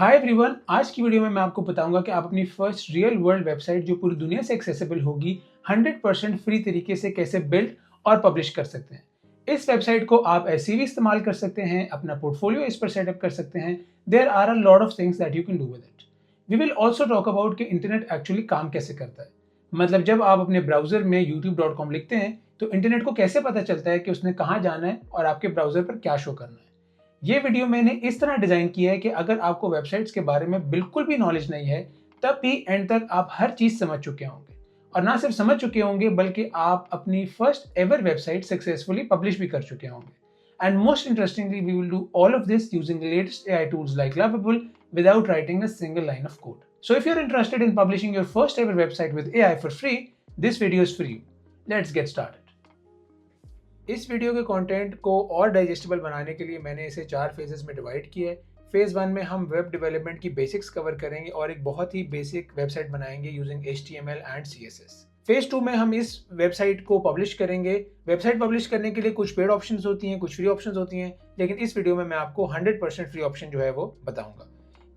Hi everyone, आज की video में मैं आपको बताऊंगा कि आप अपनी फर्स्ट रियल वर्ल्ड वेबसाइट जो पूरी दुनिया से एक्सेसिबल होगी 100% फ्री तरीके से कैसे बिल्ड और पब्लिश कर सकते हैं। इस वेबसाइट को आप ऐसे भी इस्तेमाल कर सकते हैं, अपना पोर्टफोलियो इस पर सेटअप कर सकते हैं। There are a lot of things that you can do with it. We will also talk about कि इंटरनेट एक्चुअली काम कैसे करता है। मतलब जब आप अपने ब्राउजर में youtube.com लिखते हैं तो इंटरनेट को कैसे पता चलता है कि उसने कहाँ जाना है और आपके ब्राउजर पर क्या शो करना है। ये वीडियो मैंने इस तरह डिजाइन किया है कि अगर आपको वेबसाइट्स के बारे में बिल्कुल भी नॉलेज नहीं है, तब भी एंड तक आप हर चीज समझ चुके होंगे। और ना सिर्फ समझ चुके होंगे बल्कि आप अपनी first ever website successfully publish भी कर चुके होंगे। And most interestingly we will do all of this using latest AI tools like Lovable without writing a single line of code. So if you're interested in publishing your first ever website with AI for free, this video is for you. Let's get started. इस video के content को और digestible बनाने के लिए मैंने इसे 4 phases में डिवाइड किया है। फेज 1 में हम वेब डेवलपमेंट की बेसिक्स कवर करेंगे और एक बहुत ही बेसिक वेबसाइट बनाएंगे using HTML and CSS। Phase 2 में हम इस वेबसाइट को पब्लिश करेंगे। वेबसाइट पब्लिश करने के लिए कुछ पेड ऑप्शंस होती हैं, कुछ फ्री ऑप्शंस होती हैं, लेकिन इस वीडियो में मैं आपको 100% फ्री ऑप्शन जो है वो बताऊंगा।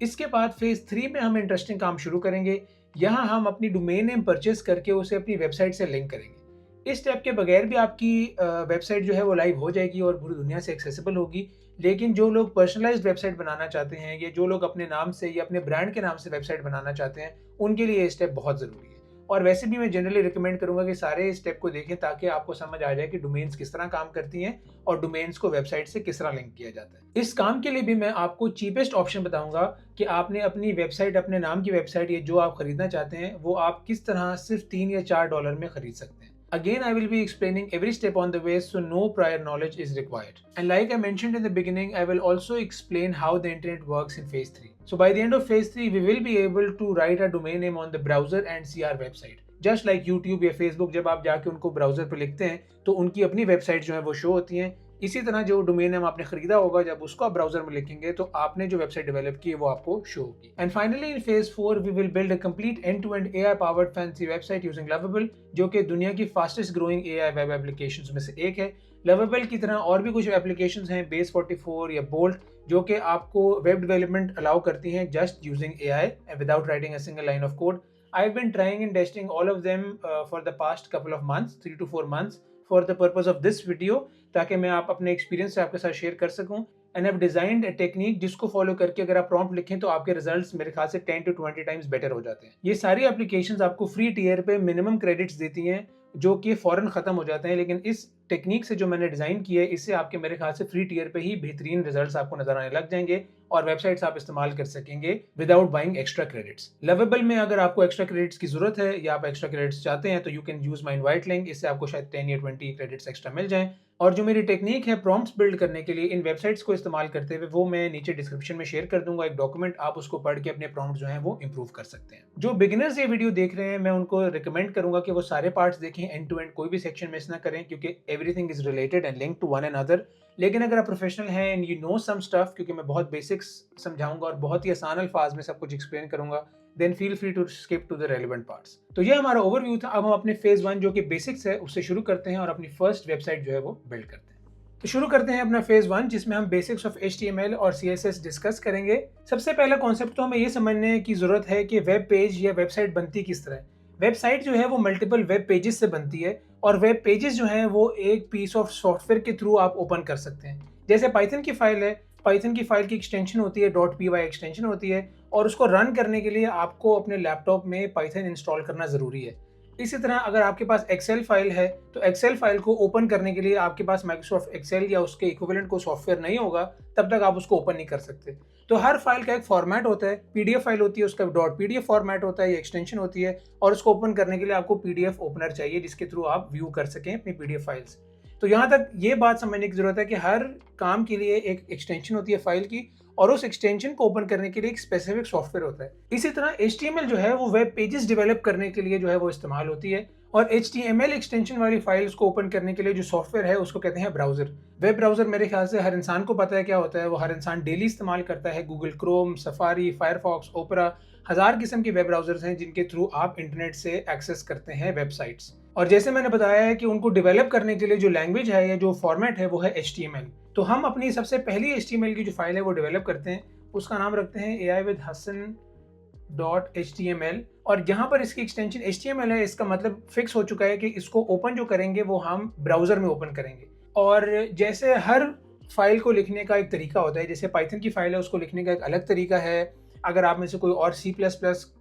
इसके बाद फेज 3 में हम इंटरेस्टिंग काम शुरू करेंगे। यहाँ हम अपनी डोमेन नेम परचेस करके उसे अपनी वेबसाइट से लिंक करेंगे। इस स्टेप के बगैर भी आपकी वेबसाइट जो है वो लाइव हो जाएगी और पूरी दुनिया से एक्सेसिबल होगी। लेकिन जो लोग पर्सनलाइज्ड वेबसाइट बनाना चाहते हैं या जो लोग अपने नाम से या अपने ब्रांड के नाम से वेबसाइट बनाना चाहते हैं, उनके लिए ये स्टेप बहुत ज़रूरी है। और वैसे भी मैं जनरली रिकमेंड करूंगा कि सारे स्टेप को देखें ताकि आपको समझ आ जाए कि डोमेन्स किस तरह काम करती हैं और डोमेन्स को वेबसाइट से किस तरह लिंक किया जाता है। इस काम के लिए भी मैं आपको चीपेस्ट ऑप्शन बताऊंगा कि आपने अपनी वेबसाइट, अपने नाम की वेबसाइट या जो आप खरीदना चाहते हैं वो आप किस तरह सिर्फ $3 या $4 में खरीद सकते हैं। Again, I will be explaining every step on the way, so no prior knowledge is required. And like I mentioned in the beginning, I will also explain how the internet works in phase 3. So by the end of phase 3, we will be able to write a domain name on the browser and see our website. Just like YouTube या Facebook, जब आप जाके उनको browser पर लिखते हैं तो उनकी अपनी वेबसाइट जो है वो शो होती हैं। इसी तरह जो डोमेन नेम आपने खरीदा होगा, जब उसको आप ब्राउजर में लिखेंगे तो आपने जो वेबसाइट डेवलप की है वो आपको शो होगी। And finally in phase 4 we will build a complete end to end AI powered fancy website using Lovable, जो कि दुनिया की fastest growing AI web applications में से एक है। Lovable की तरह और भी कुछ एप्लीकेशंस हैं, Base 44 या Bolt, जो कि आपको वेब डेवलपमेंट अलाउ करती हैं just using AI without writing a single line of code. I've been trying and testing all of them for the past couple of months, 3 to 4 months, for the purpose of this video, ताकि मैं आप अपने experience से आपके साथ share कर सकूं। And I've designed a technique जिसको फॉलो करके अगर आप प्रॉम्प्ट लिखें तो आपके रिजल्ट्स मेरे ख्याल से 10 to 20 टाइम्स बेटर हो जाते हैं। ये सारी एप्लीकेशंस आपको फ्री टीयर पे मिनिमम क्रेडिट्स देती हैं जो कि फौरन खत्म हो जाते हैं, लेकिन इस टेक्निक से जो मैंने डिजाइन किया है इससे आपके मेरे ख्याल से फ्री टीयर पे ही बेहतरीन रिजल्ट्स आपको नजर आने लग जाएंगे और वेबसाइट्स आप इस्तेमाल कर सकेंगे without buying extra credits. Lovable में अगर आपको एक्स्ट्रा क्रेडिट्स की जरूरत है या आप एक्स्ट्रा क्रेडिट्स चाहते हैं तो you can use my invite link, इससे आपको शायद 10 या 20 क्रेडिट्स एक्स्ट्रा मिल जाएं। और जो मेरी टेक्निक है प्रॉम्प्ट्स बिल्ड करने के लिए इन वेबसाइट्स को इस्तेमाल करते हुए, वो मैं नीचे डिस्क्रिप्शन में शेयर कर दूंगा एक डॉक्यूमेंट, आप उसको पढ़ के अपने प्रॉम्प्ट जो हैं वो इंप्रूव कर सकते हैं। जो बिगिनर्स ये वीडियो देख रहे हैं मैं उनको रिकमेंड करूंगा कि वो सारे पार्ट्स देखें, एंड टू एंड कोई भी सेक्शन मिस ना करें, क्योंकि everything is related and link to one and other. लेकिन अगर आप प्रोफेशनल हैं and you know some stuff, क्योंकि मैं बहुत बेसिक्स समझाऊंगा और बहुत ही आसान अल्फाज में सब कुछ एक्सप्लेन करूंगा, then feel free to skip to the relevant parts. तो ये हमारा ओवरव्यू था। अब हम अपने फेज 1 जो कि बेसिक्स है उससे शुरू करते हैं और अपनी फर्स्ट वेबसाइट जो है वो बिल्ड करते हैं। तो शुरू करते हैं अपना फेज 1, जिसमें हम बेसिक्स ऑफ HTML और CSS डिस्कस करेंगे। सबसे पहला कॉन्सेप्ट तो हमें ये समझने की जरूरत है कि वेब पेज या वेबसाइट बनती किस तरह है। वेबसाइट जो है वो मल्टीपल वेब पेजेस से बनती है और वेब पेजेस जो हैं वो एक पीस ऑफ सॉफ्टवेयर के थ्रू आप ओपन कर सकते हैं। जैसे पाइथन की फाइल है, पाइथन की फाइल की एक्सटेंशन होती है .py एक्सटेंशन होती है, और उसको रन करने के लिए आपको अपने लैपटॉप में पाइथन इंस्टॉल करना ज़रूरी है। इसी तरह अगर आपके पास एक्सेल फाइल है तो एक्सेल फाइल को ओपन करने के लिए आपके पास माइक्रोसॉफ्ट एक्सेल या उसके इक्विवेलेंट को सॉफ्टवेयर नहीं होगा, तब तक आप उसको ओपन नहीं कर सकते। तो हर फाइल का एक फॉर्मेट होता है, PDF फाइल होती है, उसका .pdf फॉर्मेट होता है या एक्सटेंशन होती है, और उसको ओपन करने के लिए आपको PDF ओपनर चाहिए जिसके थ्रू आप व्यू कर सकें अपनी PDF फाइल्स। तो यहाँ तक ये बात समझने की जरूरत है कि हर काम के लिए एक एक्सटेंशन होती है फाइल की, और उस एक्सटेंशन को ओपन करने के लिए एक स्पेसिफिक सॉफ्टवेयर होता है। इसी तरह HTML जो है वो वेब पेजेस डेवलप करने के लिए जो है वो इस्तेमाल होती है, और HTML एक्सटेंशन वाली फाइल्स को ओपन करने के लिए जो सॉफ्टवेयर है उसको कहते हैं ब्राउजर। वेब ब्राउजर मेरे ख्याल से हर इंसान को पता है क्या होता है, वो हर इंसान डेली इस्तेमाल करता है। गूगल क्रोम, सफारी, फायरफॉक्स, ओपरा, हज़ार किस्म के वेब ब्राउजर्स हैं जिनके थ्रू आप इंटरनेट से एक्सेस करते हैं वेबसाइट्स। और जैसे मैंने बताया है कि उनको डेवलप करने के लिए जो लैंग्वेज है या जो फॉर्मेट है वो है HTML। तो हम अपनी सबसे पहली HTML की जो फाइल है वो डेवलप करते हैं। उसका नाम रखते हैं ai-with-hasan.html और यहाँ पर इसकी एक्सटेंशन HTML है। इसका मतलब फिक्स हो चुका है कि इसको ओपन जो करेंगे वो हम ब्राउज़र में ओपन करेंगे। और जैसे हर फाइल को लिखने का एक तरीका होता है, जैसे पाइथन की फाइल है उसको लिखने का एक अलग तरीका है। अगर आप में से कोई और C++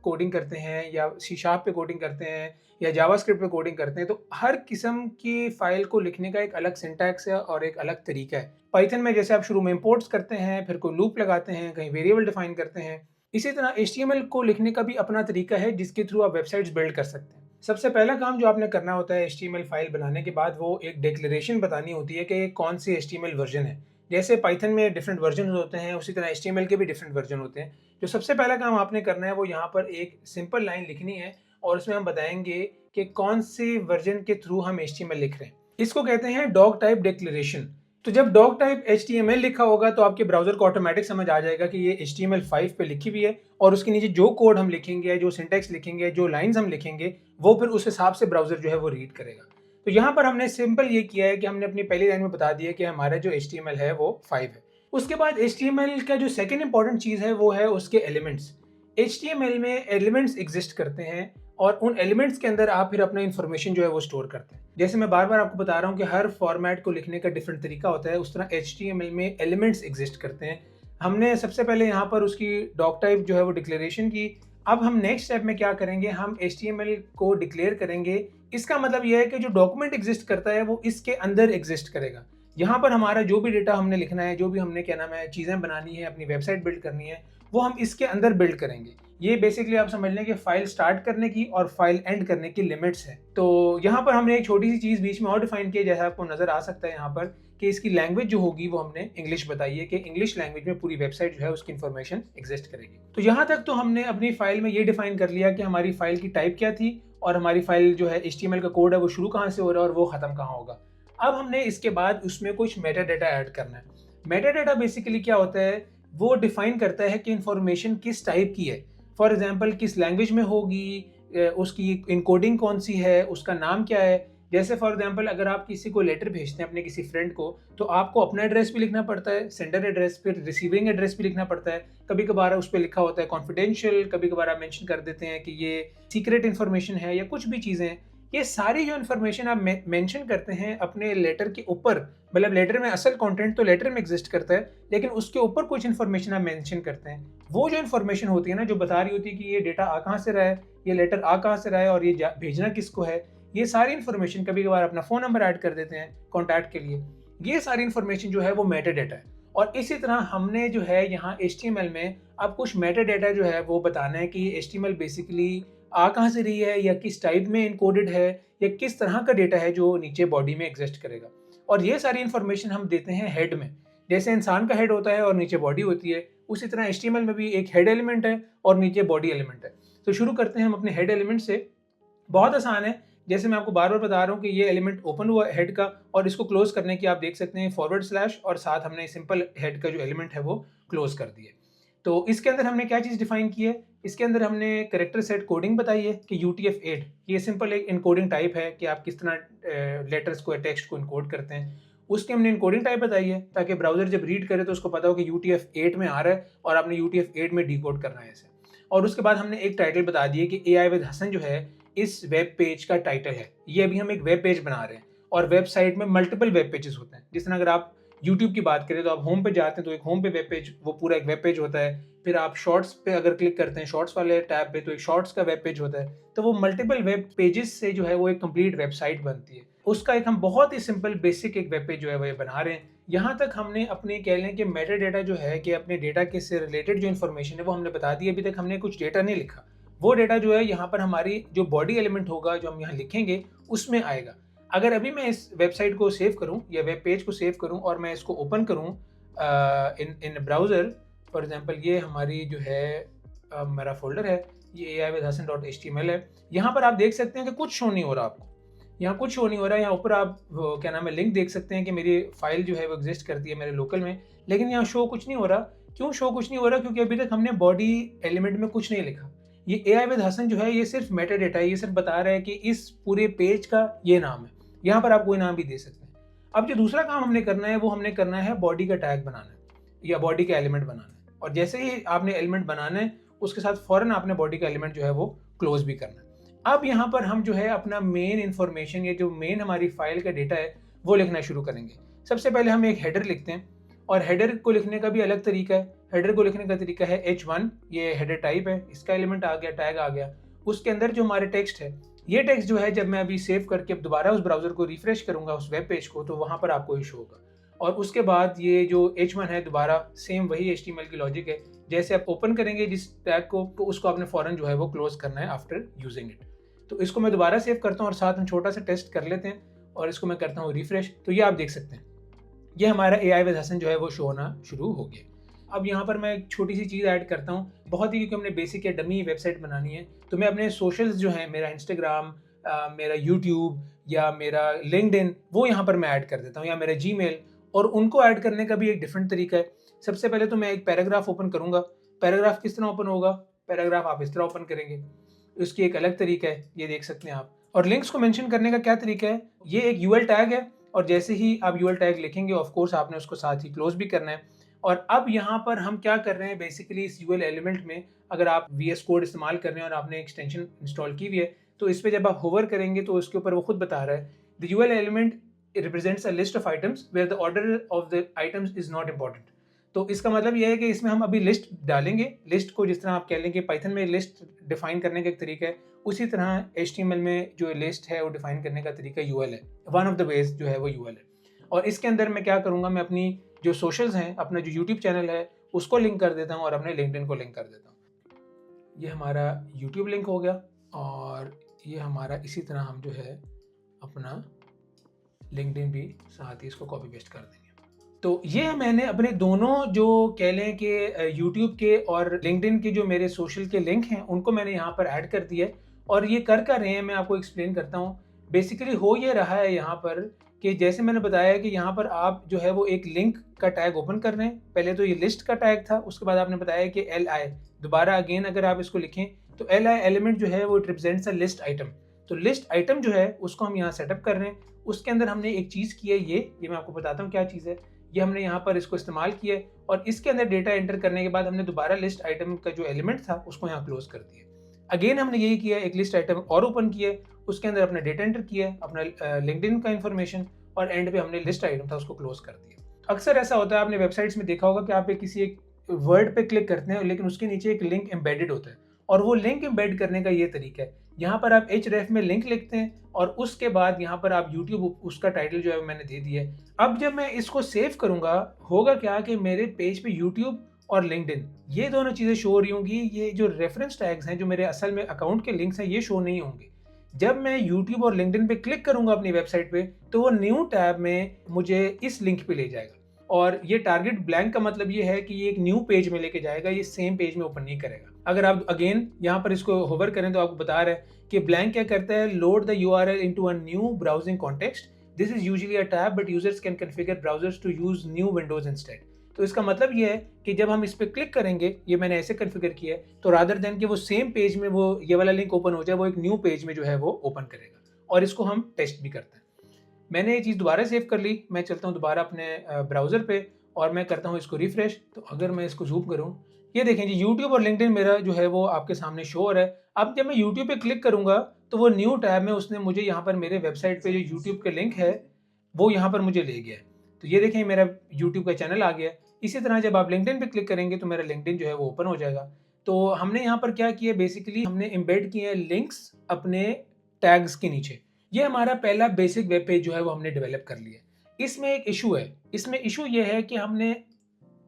कोडिंग करते हैं या C# पे कोडिंग करते हैं या जावास्क्रिप्ट पे कोडिंग करते हैं, तो हर किस्म की फाइल को लिखने का एक अलग सिंटैक्स है और एक अलग तरीका है। पाइथन में जैसे आप शुरू में इंपोर्ट्स करते हैं, फिर कोई लूप लगाते हैं, कहीं वेरिएबल डिफाइन करते हैं, इसी तरह HTML को लिखने का भी अपना तरीका है जिसके थ्रू आप वेबसाइट्स बिल्ड कर सकते हैं। सबसे पहला काम जो आपने करना होता है HTML फाइल बनाने के बाद, वो एक डिक्लेरेशन बतानी होती है कि ये कौन सी HTML वर्जन है। जैसे पाइथन में डिफरेंट वर्जन होते हैं, उसी तरह HTML के भी डिफरेंट वर्जन होते हैं। जो सबसे पहला काम आपने करना है वो यहाँ पर एक सिंपल लाइन लिखनी है और उसमें हम बताएंगे कि कौन सी वर्जन के थ्रू हम HTML लिख रहे हैं। इसको कहते हैं डॉग टाइप डिक्लेरेशन। तो जब डॉग टाइप HTML लिखा होगा तो आपके ब्राउजर को ऑटोमेटिक समझ आ जाएगा कि ये HTML5 पे लिखी हुई है और उसके नीचे जो कोड हम लिखेंगे, जो सिंटैक्स लिखेंगे, जो लाइंस हम लिखेंगे, वो फिर उस हिसाब से ब्राउजर जो है वो रीड करेगा। तो यहाँ पर हमने सिंपल ये किया है कि हमने अपनी पहली लाइन में बता दिया कि हमारा जो HTML है वो 5 है। उसके बाद HTML का जो सेकेंड इंपॉर्टेंट चीज़ है वो है उसके एलिमेंट्स। HTML में एलिमेंट्स एग्जिस्ट करते हैं और उन एलिमेंट्स के अंदर आप फिर अपना इन्फॉर्मेशन जो है वो स्टोर करते हैं। जैसे मैं बार बार आपको बता रहा हूँ कि हर फॉर्मेट को लिखने का डिफरेंट तरीका होता है, उस तरह HTML में एलिमेंट्स एग्जिस्ट करते हैं। हमने सबसे पहले यहाँ पर उसकी डॉग टाइप जो है वो डिक्लेरेशन की। अब हम नेक्स्ट स्टेप में क्या करेंगे, हम HTML को डिक्लेयर करेंगे। इसका मतलब यह है कि जो डॉक्यूमेंट एग्जिस्ट करता है वो इसके अंदर एग्जिस्ट करेगा। यहाँ पर हमारा जो भी डेटा हमने लिखना है, जो भी हमने क्या नाम है चीज़ें बनानी है, अपनी वेबसाइट बिल्ड करनी है, वो हम इसके अंदर बिल्ड करेंगे। ये बेसिकली आप समझ लें कि फाइल स्टार्ट करने की और फाइल एंड करने की लिमिट्स है। तो यहाँ पर हमने एक छोटी सी चीज़ बीच में और डिफाइन की है, जैसा आपको नजर आ सकता है यहाँ पर, कि इसकी लैंग्वेज जो होगी वो हमने इंग्लिश बताई है कि इंग्लिश लैंग्वेज में पूरी वेबसाइट जो है उसकी इन्फॉर्मेशन एग्जिस्ट करेगी। तो यहाँ तक तो हमने अपनी फाइल में ये डिफाइन कर लिया कि हमारी फाइल की टाइप क्या थी और हमारी फाइल जो है HTML का कोड है वो शुरू कहाँ से हो रहा है और वो खत्म कहाँ होगा। अब हमने इसके बाद उसमें कुछ मेटा डेटा ऐड करना है। मेटा डेटा बेसिकली क्या होता है, वो डिफाइन करता है कि इंफॉर्मेशन किस टाइप की है। फॉर एग्जांपल किस लैंग्वेज में होगी, उसकी इनकोडिंग कौन सी है, उसका नाम क्या है। जैसे फॉर एग्जांपल अगर आप किसी को लेटर भेजते हैं अपने किसी फ्रेंड को, तो आपको अपना एड्रेस भी लिखना पड़ता है, सेंडर एड्रेस, फिर रिसीविंग एड्रेस भी लिखना पड़ता है। कभी कभार उस पर लिखा होता है कॉन्फिडेंशियल, कभी कभार आप मेंशन कर देते हैं कि ये सीक्रेट इन्फॉर्मेशन है या कुछ भी चीज़ें। ये सारी जो इन्फॉर्मेशन आप मेंशन करते हैं अपने लेटर के ऊपर, मतलब लेटर में असल कंटेंट तो लेटर में एग्जिस्ट करता है, लेकिन उसके ऊपर कुछ इन्फॉर्मेशन आप मेंशन करते हैं। वो जो इन्फॉर्मेशन होती है ना, जो बता रही होती है कि ये डेटा आ कहाँ से रहा है, ये लेटर आ कहाँ से रहा है और ये भेजना किसको है, ये सारी इन्फॉर्मेशन, कभी कभार अपना फ़ोन नंबर ऐड कर देते हैं कॉन्टैक्ट के लिए, ये सारी इन्फॉर्मेशन जो है वो मेटा डेटा है। और इसी तरह हमने जो है यहाँ HTML में अब कुछ मेटा डेटा जो है वो बताना है कि HTML बेसिकली आ कहाँ से रही है या किस टाइप में इनकोडेड है या किस तरह का डेटा है जो नीचे बॉडी में एग्जिस्ट करेगा। और ये सारी इन्फॉर्मेशन हम देते हैं हेड में। जैसे इंसान का हेड होता है और नीचे बॉडी होती है, उसी तरह HTML में भी एक हेड एलिमेंट है और नीचे बॉडी एलिमेंट है। तो शुरू करते हैं हम अपने हेड एलिमेंट से। बहुत आसान है, जैसे मैं आपको बार बार बता रहा हूँ कि ये एलिमेंट ओपन हुआ हेड का और इसको क्लोज करने की आप देख सकते हैं / और साथ हमने सिंपल हेड का जो एलिमेंट है वो क्लोज कर दिए। तो इसके अंदर हमने क्या चीज़ डिफाइन की है, इसके अंदर हमने करेक्टर सेट कोडिंग बताई है कि UTF-8 ये सिंपल एक इनकोडिंग टाइप है कि आप किस तरह लेटर्स को, टेक्स्ट को इनकोड करते हैं। उसकी हमने इनकोडिंग टाइप बताई है ताकि ब्राउजर जब रीड करे तो उसको पता हो कि UTF-8 में आ रहा है और आपने UTF-8 में डिकोड करना है ऐसे। और उसके बाद हमने एक टाइटल बता दिया कि AI विद हसन जो है इस वेब पेज का टाइटल है। ये अभी हम एक वेब पेज बना रहे हैं और वेबसाइट में मल्टीपल वेब पेजेस होते हैं। जिस तरह अगर आप यूट्यूब की बात करें तो आप होम पे जाते हैं तो एक होम पे वेब पेज, वो पूरा एक वेब पेज होता है। फिर आप शॉर्ट्स पे अगर क्लिक करते हैं, शॉर्ट्स वाले टैब पे, तो एक शॉर्ट्स का वेब पेज होता है। तो वो मल्टीपल वेब पेजेस से जो है वो एक कंप्लीट वेबसाइट बनती है। उसका एक हम बहुत ही सिंपल बेसिक एक वेब पेज जो है वो बना रहे हैं। यहाँ तक हमने अपने कह लें कि मेटा डेटा जो है कि अपने डेटा के से रिलेटेड जो इन्फॉर्मेशन है वो हमने बता दी। अभी तक हमने कुछ डेटा नहीं लिखा। वो डेटा जो है यहाँ पर हमारी जो बॉडी एलिमेंट होगा जो हम यहाँ लिखेंगे उसमें आएगा। अगर अभी मैं इस वेबसाइट को सेव करूं या वेब पेज को सेव करूं और मैं इसको ओपन करूं इन ब्राउज़र, फॉर एग्जांपल ये हमारी जो है मेरा फोल्डर है, ये ai-with-hasan.html है। यहाँ पर आप देख सकते हैं कि कुछ शो नहीं हो रहा आपको, यहाँ कुछ शो नहीं हो रहा है। यहाँ ऊपर आप क्या नाम है लिंक देख सकते हैं कि मेरी फाइल जो है वो एग्जिस्ट करती है मेरे लोकल में, लेकिन यहाँ शो कुछ नहीं हो रहा। क्यों शो कुछ नहीं हो रहा? क्योंकि अभी तक हमने बॉडी एलिमेंट में कुछ नहीं लिखा। ये AI विद हसन जो है ये सिर्फ मेटा डेटा है, ये सिर्फ बता रहा है कि इस पूरे पेज का ये नाम है। यहाँ पर आप कोई नाम भी दे सकते हैं। अब जो दूसरा काम हमने करना है वो हमने करना है बॉडी का टैग बनाना है या बॉडी का एलिमेंट बनाना है। और जैसे ही आपने एलिमेंट बनाना है उसके साथ फ़ौरन आपने बॉडी का एलिमेंट जो है वो क्लोज भी करना है। अब यहाँ पर हम जो है अपना मेन इन्फॉर्मेशन या जो मेन हमारी फाइल का डेटा है वो लिखना शुरू करेंगे। सबसे पहले हम एक हेडर लिखते हैं और हेडर को लिखने का भी अलग तरीका है। हेडर को लिखने का तरीका है H1, ये हेडर टाइप है, इसका एलिमेंट आ गया, टैग आ गया। उसके अंदर जो हमारे टेक्स्ट है, ये टेक्स्ट जो है जब मैं अभी सेव करके अब दोबारा उस ब्राउज़र को रिफ्रेश करूँगा उस वेब पेज को, तो वहाँ पर आपको इशू होगा। और उसके बाद ये जो H1 है दोबारा सेम वही HTML की लॉजिक है, जैसे आप ओपन करेंगे जिस टैग को तो उसको आपने फ़ौरन जो है वो क्लोज करना है आफ्टर यूजिंग इट। तो इसको मैं दोबारा सेव करता हूँ और साथ में छोटा सा टेस्ट कर लेते हैं और इसको मैं करता हूँ रिफ्रेश। तो ये आप देख सकते हैं, ये हमारा AI विद हसन जो है वो शो होना शुरू हो गया। अब यहाँ पर मैं एक छोटी सी चीज़ ऐड करता हूँ, बहुत ही, क्योंकि हमने बेसिक या डमी वेबसाइट बनानी है, तो मैं अपने सोशल्स जो हैं, मेरा इंस्टाग्राम, मेरा यूट्यूब या मेरा लिंक्डइन, वो यहाँ पर मैं ऐड कर देता हूँ, या मेरा जीमेल। और उनको ऐड करने का भी एक डिफरेंट तरीका है। सबसे पहले तो मैं एक पैराग्राफ ओपन करूँगा। पैराग्राफ किस तरह ओपन होगा? पैराग्राफ आप इस तरह ओपन करेंगे, उसकी एक अलग तरीका है, ये देख सकते हैं आप। और लिंक्स को मेंशन करने का क्या तरीका है? ये एक यूएल टैग है और जैसे ही आप यूएल टैग लिखेंगे ऑफ कोर्स आपने उसको साथ ही क्लोज भी करना है। और अब यहाँ पर हम क्या कर रहे हैं, बेसिकली इस यूएल एलिमेंट में अगर आप VS कोड इस्तेमाल कर रहे हैं और आपने एक्सटेंशन इंस्टॉल की हुई है, तो इस पे जब आप होवर करेंगे तो उसके ऊपर वो खुद बता रहा है the UL element represents a list of items where the order of the items is not important. तो इसका मतलब यह है कि इसमें हम अभी लिस्ट डालेंगे। लिस्ट को जिस तरह आप कह लेंगे पाइथन में लिस्ट डिफाइन करने का एक तरीका है, उसी तरह HTML में जो लिस्ट है वो डिफाइन करने का तरीका यूएल है। वन ऑफ द वेज जो है वो यूएल है। और इसके अंदर मैं क्या करूँगा, मैं अपनी जो सोशल्स हैं, अपना जो यूट्यूब चैनल है उसको लिंक कर देता हूँ और अपने लिंक्डइन को लिंक कर देता हूँ। ये हमारा यूट्यूब लिंक हो गया और ये हमारा इसी तरह हम जो है अपना लिंक्डइन भी साथ ही इसको कॉपी पेस्ट कर देंगे। तो ये मैंने अपने दोनों जो कह लें कि यूट्यूब के और लिंक्डइन के जो मेरे सोशल के लिंक हैं उनको मैंने यहाँ पर ऐड कर दिया है। और ये कर रहे हैं, मैं आपको एक्सप्लेन करता हूँ। बेसिकली हो ये रहा है यहाँ पर कि जैसे मैंने बताया कि यहाँ पर आप जो है वो एक लिंक का टैग ओपन कर रहे हैं। पहले तो ये लिस्ट का टैग था, उसके बाद आपने बताया कि LI, दोबारा अगेन अगर आप इसको लिखें तो LI एलिमेंट जो है वो रिप्रेजेंट्स अ लिस्ट आइटम। तो लिस्ट आइटम जो है उसको हम यहाँ सेटअप कर रहे हैं। उसके अंदर हमने एक चीज़ की है, ये मैं आपको बताता हूँ क्या चीज़ है। ये हमने यहाँ पर इसको इस्तेमाल किया है और इसके अंदर डेटा एंटर करने के बाद हमने दोबारा लिस्ट आइटम का जो एलिमेंट था उसको यहाँ क्लोज कर दिया। अगेन हमने यही किया, एक लिस्ट आइटम और ओपन किया है, उसके अंदर अपना डेटा एंटर किया है, अपना लिंक्डइन का इन्फॉर्मेशन, और एंड पे हमने लिस्ट आइटम था उसको क्लोज कर दिया। अक्सर ऐसा होता है, आपने वेबसाइट्स में देखा होगा कि आप किसी एक वर्ड पे क्लिक करते हैं लेकिन उसके नीचे एक लिंक एम्बेडेड होता है, और वो लिंक एम्बेड करने का ये तरीका है, यहाँ पर आप href में लिंक लिखते हैं और उसके बाद यहाँ पर आप YouTube, उसका टाइटल जो है मैंने दे दिया है। अब जब मैं इसको सेव करूँगा, होगा क्या कि मेरे पेज पे YouTube और लिंक्डइन ये दोनों चीज़ें शो हो रही होंगी। ये जो रेफरेंस टैग्स हैं, जो मेरे असल में अकाउंट के लिंक्स हैं, ये शो नहीं होंगे। जब मैं YouTube और लिंक्डइन पे क्लिक करूँगा अपनी वेबसाइट पे, तो वो न्यू टैब में मुझे इस लिंक पे ले जाएगा। और ये टारगेट ब्लैंक का मतलब ये है कि ये एक न्यू पेज में लेके जाएगा, ये सेम पेज में ओपन नहीं करेगा। अगर आप अगेन यहाँ पर इसको होवर करें तो आपको बता रहा है कि ब्लैंक क्या करता है, load the URL into a new browsing context. This is usually a tab but users can configure browsers to use new windows instead. तो इसका मतलब ये है कि जब हम इस पर क्लिक करेंगे, ये मैंने ऐसे कॉन्फ़िगर किया है, तो रादर देन कि वो सेम पेज में वो ये वाला लिंक ओपन हो जाए, वो एक न्यू पेज में जो है वो ओपन करेगा। और इसको हम टेस्ट भी करते हैं। मैंने ये चीज़ दोबारा सेव कर ली, मैं चलता हूँ दोबारा अपने ब्राउज़र पे और मैं करता हूँ इसको रिफ्रेश। तो अगर मैं इसको जूम करूँ, ये देखें जी, यूट्यूब और लिंक्डइन मेरा जो है वो आपके सामने शो हो रहा है। अब जब मैं यूट्यूब पे क्लिक करूँगा तो वो न्यू टैब में उसने मुझे यहाँ पर मेरे वेबसाइट पे जो यूट्यूब के लिंक है वो यहाँ पर मुझे ले गया है। तो ये देखें मेरा यूट्यूब का चैनल आ गया है। इसी तरह जब आप लिंक्डइन पे क्लिक करेंगे तो मेरा लिंक्डइन जो है वो ओपन हो जाएगा। तो हमने यहाँ पर क्या किया, बेसिकली हमने एम्बेड किए हैं लिंक्स अपने टैग्स के नीचे। ये हमारा पहला बेसिक वेब पेज जो है वो हमने डेवलप कर लिया। इसमें एक इशू है, इसमें इशू ये है कि हमने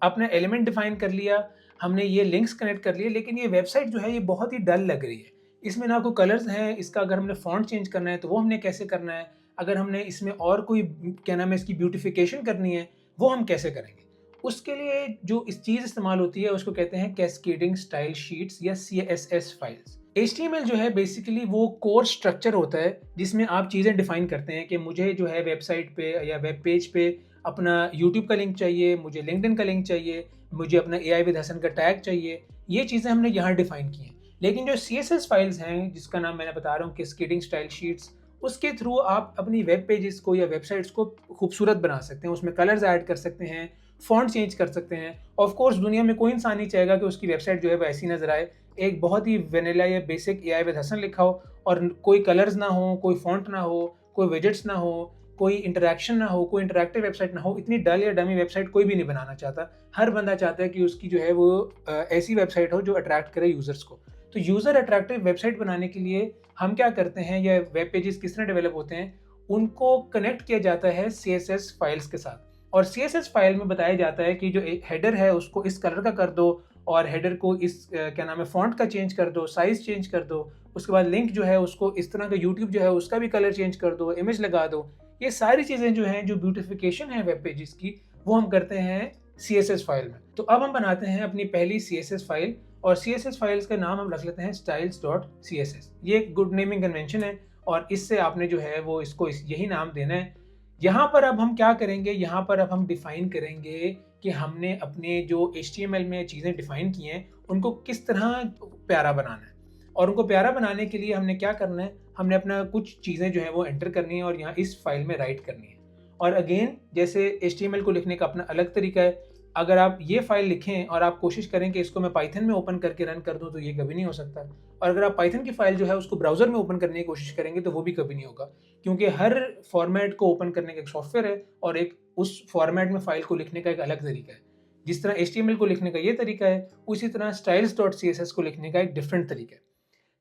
अपना एलिमेंट डिफाइन कर लिया, हमने ये लिंक्स कनेक्ट कर लिए, लेकिन ये वेबसाइट जो है ये बहुत ही डल लग रही है। इसमें ना कोई कलर्स हैं, इसका अगर हमने फॉन्ट चेंज करना है तो वो हमने कैसे करना है, अगर हमने इसमें और कोई क्या नाम है इसकी ब्यूटिफिकेशन करनी है वो हम कैसे करेंगे। उसके लिए जो इस चीज़ इस्तेमाल होती है उसको कहते हैं कैस्केडिंग स्टाइल शीट्स या CSS फाइल्स। HTML जो है बेसिकली वो कोर स्ट्रक्चर होता है जिसमें आप चीज़ें डिफाइन करते हैं कि मुझे जो है वेबसाइट पे या वेब पेज पे अपना YouTube का लिंक चाहिए, मुझे लिंक्डइन का लिंक चाहिए, मुझे अपना AI विद हसन का टैग चाहिए। ये चीज़ें हमने यहाँ डिफाइन की हैं। लेकिन जो CSS फाइल्स हैं, जिसका नाम मैंने बता रहा हूँ कैस्केडिंग स्टाइल शीट्स, उसके थ्रू आप अपनी वेब पेजेस को या वेबसाइट्स को खूबसूरत बना सकते हैं, उसमें कलर्स ऐड कर सकते हैं, फ़ॉन्ट चेंज कर सकते हैं। ऑफ कोर्स दुनिया में कोई इंसान नहीं चाहेगा कि उसकी वेबसाइट जो है वो ऐसी नज़र आए, एक बहुत ही वैनिला या बेसिक एआई विद हसन लिखा हो और कोई कलर्स ना हो, कोई फ़ॉन्ट ना हो, कोई विजेट्स ना हो, कोई इंटरैक्शन ना हो, कोई इंटरैक्टिव वेबसाइट ना हो। इतनी डल या डमी वेबसाइट कोई भी नहीं बनाना चाहता। हर बंदा चाहता है कि उसकी जो है वो ऐसी वेबसाइट हो जो अट्रैक्ट करे यूज़र्स को। तो यूज़र अट्रैक्टिव वेबसाइट बनाने के लिए हम क्या करते हैं या वेब पेजेस किस तरह डेवलप होते हैं, उनको कनेक्ट किया जाता है सीएसएस फाइल्स के साथ। और सीएसएस फाइल में बताया जाता है कि जो एक हेडर है उसको इस कलर का कर दो और हेडर को इस क्या नाम है फ़ॉन्ट का चेंज कर दो, साइज़ चेंज कर दो। उसके बाद लिंक जो है उसको इस तरह का यूट्यूब जो है उसका भी कलर चेंज कर दो, इमेज लगा दो। ये सारी चीज़ें जो हैं, जो ब्यूटिफिकेशन है वेब पेजेस की, वो हम करते हैं सीएसएस फाइल में। तो अब हम बनाते हैं अपनी पहली सीएसएस फाइल और सीएसएस फाइल्स का नाम हम रख लेते हैं styles.css। ये एक गुड नेमिंग कन्वेंशन है और इससे आपने जो है वो इसको यही नाम देना है। यहाँ पर अब हम क्या करेंगे, यहाँ पर अब हम डिफाइन करेंगे कि हमने अपने जो HTML में चीज़ें डिफाइन की हैं उनको किस तरह प्यारा बनाना है। और उनको प्यारा बनाने के लिए हमने क्या करना है, हमने अपना कुछ चीज़ें जो है वो एंटर करनी है और यहाँ इस फाइल में राइट करनी है। और अगेन जैसे HTML को लिखने का अपना अलग तरीका है। अगर आप ये फाइल लिखें और आप कोशिश करें कि इसको मैं पाइथन में ओपन करके रन कर दूं तो ये कभी नहीं हो सकता। और अगर आप पाइथन की फाइल जो है उसको ब्राउज़र में ओपन करने की कोशिश करेंगे तो वो भी कभी नहीं होगा, क्योंकि हर फॉर्मेट को ओपन करने का एक सॉफ्टवेयर है और एक उस फॉर्मेट में फाइल को लिखने का एक अलग तरीका है। जिस तरह HTML को लिखने का ये तरीका है, उसी तरह styles.css को लिखने का एक डिफरेंट तरीका है।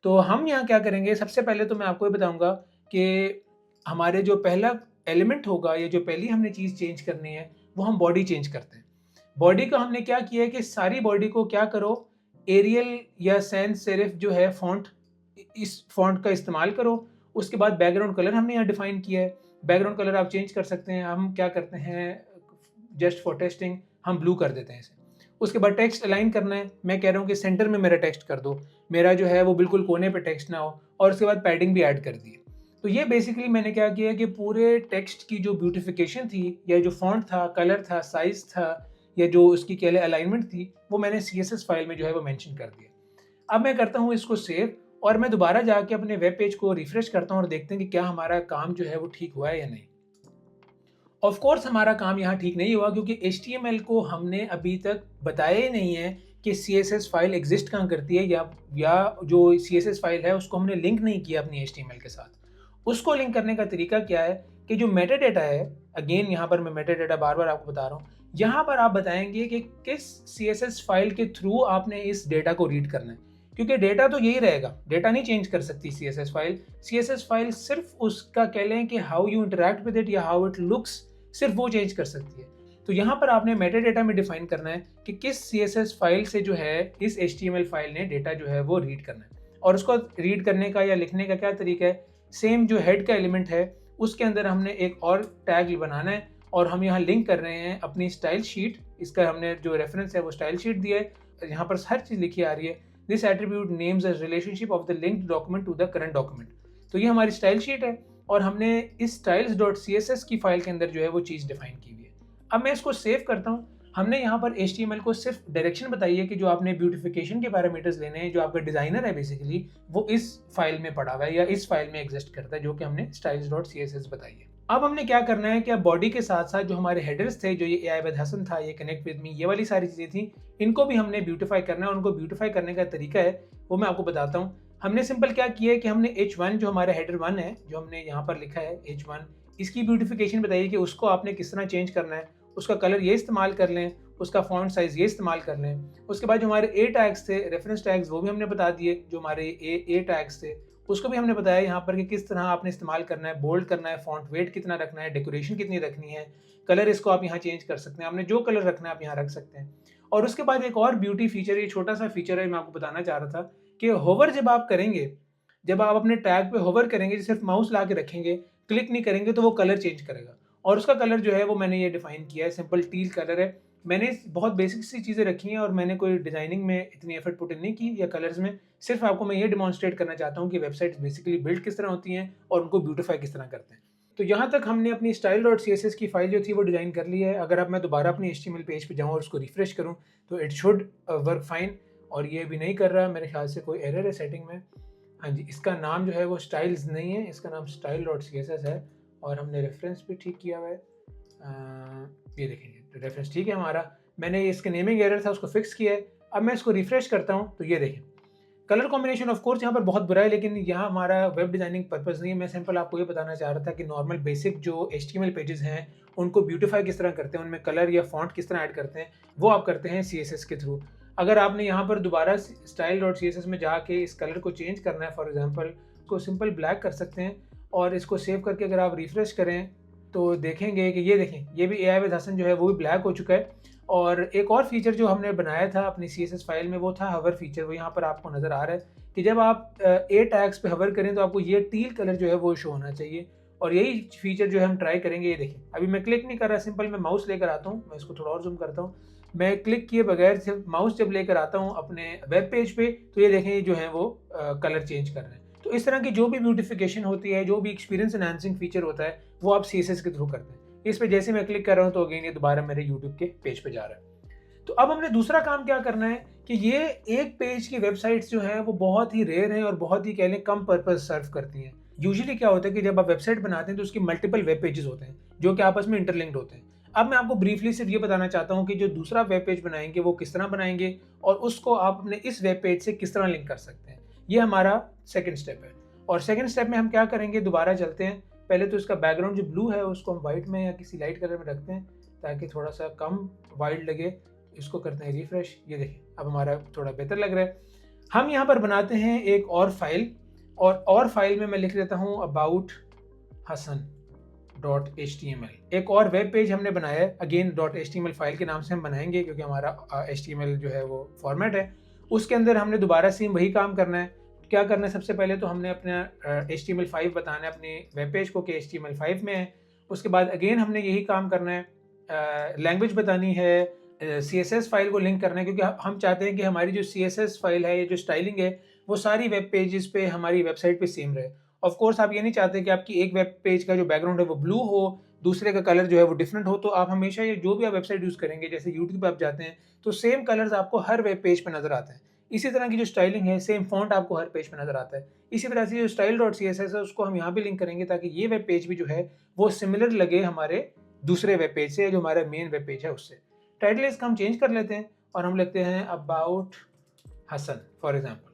तो हम यहाँ क्या करेंगे, सबसे पहले तो मैं आपको ये बताऊंगा कि हमारे जो पहला एलिमेंट होगा या जो पहली हमने चीज़ चेंज करनी है वो हम बॉडी चेंज करते हैं। बॉडी का हमने क्या किया है कि सारी बॉडी को क्या करो, एरियल या सैंस सेरिफ जो है फॉन्ट, इस फॉन्ट का इस्तेमाल करो। उसके बाद बैकग्राउंड कलर हमने यहाँ डिफाइन किया है। बैकग्राउंड कलर आप चेंज कर सकते हैं। हम क्या करते हैं, जस्ट फॉर टेस्टिंग हम ब्लू कर देते हैं इसे। उसके बाद टेक्स्ट अलाइन करना है। मैं कह रहा हूँ कि सेंटर में मेरा टेक्स्ट कर दो, मेरा जो है वो बिल्कुल कोने पे टेक्स्ट ना हो। और उसके बाद पैडिंग भी ऐड कर दी है। तो ये बेसिकली मैंने क्या किया कि पूरे टेक्स्ट की जो ब्यूटिफिकेशन थी या जो फॉन्ट था, कलर था, साइज था या जो उसकी कहले अलाइनमेंट थी, वो मैंने CSS फाइल में जो है वो मेंशन कर दिया। अब मैं करता हूँ इसको सेव और मैं दोबारा जाके अपने वेब पेज को रिफ्रेश करता हूँ और देखते हैं कि क्या हमारा काम जो है वो ठीक हुआ है या नहीं। ऑफ कोर्स हमारा काम यहाँ ठीक नहीं हुआ, क्योंकि HTML को हमने अभी तक बताया ही नहीं है कि CSS फाइल एग्जिस्ट कहाँ करती है, या जो CSS फाइल है उसको हमने लिंक नहीं किया अपनी HTML के साथ। उसको लिंक करने का तरीका क्या है कि जो मेटा डेटा है, अगेन यहाँ पर मैं मेटा डेटा बार बार आपको बता रहा हूँ, यहाँ पर आप बताएंगे कि किस CSS फाइल के थ्रू आपने इस डेटा को रीड करना है। क्योंकि डेटा तो यही रहेगा, डेटा नहीं चेंज कर सकती CSS फाइल सिर्फ उसका कह लें कि how you interact with it या हाउ इट लुक्स, सिर्फ वो चेंज कर सकती है। तो यहाँ पर आपने मेटा डेटा में डिफाइन करना है कि किस CSS फाइल से जो है इस HTML फाइल ने डेटा जो है वो रीड करना है। और उसको रीड करने का या लिखने का क्या तरीका है, सेम जो हेड का एलिमेंट है उसके अंदर हमने एक और टैग बनाना है और हम यहाँ लिंक कर रहे हैं अपनी स्टाइल शीट। इसका हमने जो रेफरेंस है वो स्टाइल शीट दिया है। यहाँ पर हर चीज़ लिखी आ रही है, this attribute names a relationship of the linked document to the current document. तो ये हमारी स्टाइल शीट है और हमने इस styles.css की फाइल के अंदर जो है वो चीज़ डिफाइन की हुई है। अब मैं इसको सेव करता हूँ। हमने यहाँ पर HTML को सिर्फ डायरेक्शन बताई है कि जो आपने ब्यूटिफिकेशन के पैरामीटर्स लेने हैं, जो आपका डिजाइनर है बेसिकली वो इस फाइल में पड़ा हुआ है या इस फाइल में एग्जिस्ट करता है, जो कि हमने styles.css बताई है। अब हमने क्या करना है कि अब बॉडी के साथ साथ जो हमारे हेडर्स थे, जो ये AI विद हसन था, ये कनेक्ट विद मी, ये वाली सारी चीज़ें थी, इनको भी हमने ब्यूटीफाई करना है। उनको ब्यूटीफाई करने का तरीका है वो मैं आपको बताता हूँ। हमने सिंपल क्या किया है कि हमने H1 जो हमारा हेडर 1 है, जो हमने यहाँ पर लिखा है H1, इसकी ब्यूटिफिकेशन बताइए कि उसको आपने किस तरह चेंज करना है। उसका कलर ये इस्तेमाल कर लें, उसका फॉन्ट साइज ये इस्तेमाल कर लें। उसके बाद जो हमारे ए टैग्स थे, रेफरेंस टैग्स, वो भी हमने बता दिए। जो हमारे ए टैग्स थे उसको भी हमने बताया यहाँ पर कि किस तरह आपने इस्तेमाल करना है, बोल्ड करना है, फॉन्ट वेट कितना रखना है, डेकोरेशन कितनी रखनी है, कलर इसको आप यहाँ चेंज कर सकते हैं। आपने जो कलर रखना है आप यहाँ रख सकते हैं। और उसके बाद एक और ब्यूटी फीचर, ये छोटा सा फीचर है, मैं आपको बताना चाह रहा था कि होवर जब आप करेंगे, जब आप अपने टैग पे होवर करेंगे, सिर्फ माउस ला के रखेंगे, क्लिक नहीं करेंगे, तो वो कलर चेंज करेगा। और उसका कलर जो है वो मैंने ये डिफाइन किया है, सिंपल टील कलर है। मैंने बहुत बेसिक सी चीज़ें रखी हैं और मैंने कोई डिज़ाइनिंग में इतनी एफर्ट पुट इन नहीं की या कलर्स में। सिर्फ आपको मैं ये डिमॉन्स्ट्रेट करना चाहता हूँ कि वेबसाइट्स बेसिकली बिल्ड किस तरह होती हैं और उनको ब्यूटीफाई किस तरह करते हैं। तो यहाँ तक हमने अपनी style.css की फाइल जो थी वो डिज़ाइन कर ली है। अगर अब मैं दोबारा अपनी HTML पेज पे जाऊँ और उसको रिफ्रेश करूँ तो इट शुड वर्क फाइन। और ये भी नहीं कर रहा, मेरे ख्याल से कोई एरर है सेटिंग में। हाँ जी, इसका नाम जो है वो स्टाइल्स नहीं है, इसका नाम style.css है और हमने रेफरेंस भी ठीक किया हुआ है। ये देखेंगे रेफरेंस ठीक है हमारा। मैंने इसके नेमिंग एरर था उसको फिक्स किया है। अब मैं इसको रिफ्रेश करता हूँ तो ये देखें कलर कॉम्बिनेशन ऑफ कोर्स यहाँ पर बहुत बुरा है, लेकिन यहाँ हमारा वेब डिजाइनिंग पर्पस नहीं है। मैं सिंपल आपको ये बताना चाह रहा था कि नॉर्मल बेसिक जो HTML पेजेस हैं उनको ब्यूटीफाई किस तरह करते हैं, उनमें कलर या फॉन्ट किस तरह ऐड करते हैं, वो आप करते हैं CSS के थ्रू। अगर आपने यहाँ पर दोबारा style.css में जाके इस कलर को चेंज करना है, फॉर एग्जाम्पल इसको सिंपल ब्लैक कर सकते हैं और इसको सेव करके अगर आप रिफ्रेश करें तो देखेंगे कि ये देखें ये भी AI विद हसन जो है वो भी ब्लैक हो चुका है। और एक और फीचर जो हमने बनाया था अपनी CSS फाइल में वो था हवर फीचर। वो यहाँ पर आपको नज़र आ रहा है कि जब आप A टैग्स पे हवर करें तो आपको ये टील कलर जो है वो शो होना चाहिए, और यही फीचर जो है हम ट्राई करेंगे। ये देखें अभी मैं क्लिक नहीं कर रहा, सिंपल मैं माउस लेकर आता हूँ, मैं इसको थोड़ा और जूम करता हूँ। मैं क्लिक किए बगैर सिर्फ माउस जब लेकर आता हूँ अपने वेब पेज पे तो ये देखें जो है वो कलर चेंज कर रहे हैं। तो इस तरह की जो भी ब्यूटिफिकेशन होती है, जो भी एक्सपीरियंस एनहांसिंग फीचर होता है, वो आप CSS के थ्रू करते हैं। इस पे जैसे मैं क्लिक कर रहा हूँ तो अगेन ये दोबारा मेरे यूट्यूब के पेज पे जा रहा है। तो अब हमने दूसरा काम क्या करना है कि ये एक पेज की वेबसाइट्स जो है वो बहुत ही रेयर हैं और बहुत ही कह लें कम पर्पज सर्व करती हैं। यूजुअली क्या होता है कि जब आप वेबसाइट बनाते हैं तो उसकी मल्टीपल वेब पेजेस होते हैं जो कि आपस में इंटरलिंक्ड होते हैं। अब मैं आपको ब्रीफली सिर्फ ये बताना चाहता हूँ कि जो दूसरा वेब पेज बनाएंगे वो किस तरह बनाएंगे और उसको आप अपने इस वेब पेज से किस तरह लिंक कर सकते हैं। ये हमारा सेकंड स्टेप है। और सेकंड स्टेप में हम क्या करेंगे, दोबारा चलते हैं। पहले तो इसका बैकग्राउंड जो ब्लू है उसको हम वाइट में या किसी लाइट कलर में रखते हैं ताकि थोड़ा सा कम वाइल्ड लगे। इसको करते हैं रिफ्रेश, ये देखिए अब हमारा थोड़ा बेहतर लग रहा है। हम यहाँ पर बनाते हैं एक और फाइल, और फाइल में मैं लिख देता हूँ अबाउट हसन .html। एक और वेब पेज हमने बनाया है, अगेन .html फाइल के नाम से हम बनाएंगे क्योंकि हमारा HTML जो है वो फॉर्मेट है। उसके अंदर हमने दोबारा सेम वही काम करना है। क्या करना है, सबसे पहले तो हमने अपना HTML5 बताना है अपने वेब पेज को कि HTML5 में है। उसके बाद अगेन हमने यही काम करना है, लैंग्वेज बतानी है, CSS फाइल को लिंक करना है क्योंकि हम चाहते हैं कि हमारी जो CSS फाइल है, ये जो स्टाइलिंग है, वो सारी वेब पेजेस पे हमारी वेबसाइट पे सेम रहे। ऑफ कोर्स आप ये नहीं चाहते कि आपकी एक वेब पेज का जो बैकग्राउंड है वो ब्लू हो, दूसरे का कलर जो है वो डिफरेंट हो। तो आप हमेशा ये जो भी आप वेबसाइट यूज़ करेंगे, जैसे यूट्यूब पे आप जाते हैं तो सेम कलर्स आपको हर वेब पेज पे नजर आते हैं। इसी तरह की जो स्टाइलिंग है, सेम फॉन्ट आपको हर पेज पे नजर आता है। इसी तरह से जो style.css है उसको हम यहाँ पे लिंक करेंगे ताकि ये वेब पेज भी जो है वो सिमिलर लगे हमारे दूसरे वेब पेज से, जो हमारा मेन वेब पेज है उससे। टाइटल इसका हम चेंज कर लेते हैं और हम लिखते हैं अबाउट हसन फॉर एग्जांपल,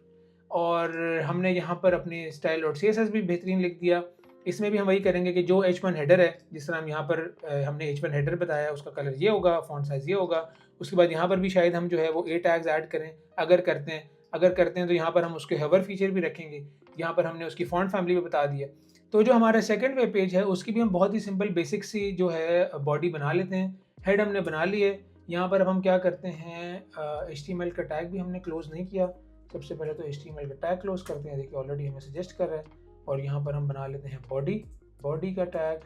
और हमने यहाँ पर अपनी style.css भी बेहतरीन लिख दिया। इसमें भी हम वही करेंगे कि जो H1 हेडर है, जिस तरह हम यहाँ पर हमने H1 हेडर बताया, उसका कलर ये होगा, फॉन्ट साइज ये होगा। उसके बाद यहाँ पर भी शायद हम जो है वो A टैग्स ऐड करें, अगर करते हैं तो यहाँ पर हम उसके हवर फीचर भी रखेंगे। यहाँ पर हमने उसकी फॉन्ट फैमिली भी बता दिया। तो जो हमारा सेकंड वेब पेज है उसकी भी हम बहुत ही सिंपल बेसिक सी जो है बॉडी बना लेते हैं। हेड हमने बना लिए। यहाँ पर अब हम क्या करते हैं, HTML का टैग भी हमने क्लोज नहीं किया। सबसे पहले तो HTML का टैग क्लोज करते हैं, देखिए ऑलरेडी हमें सजेस्ट कर रहा है। और यहाँ पर हम बना लेते हैं बॉडी का टैग,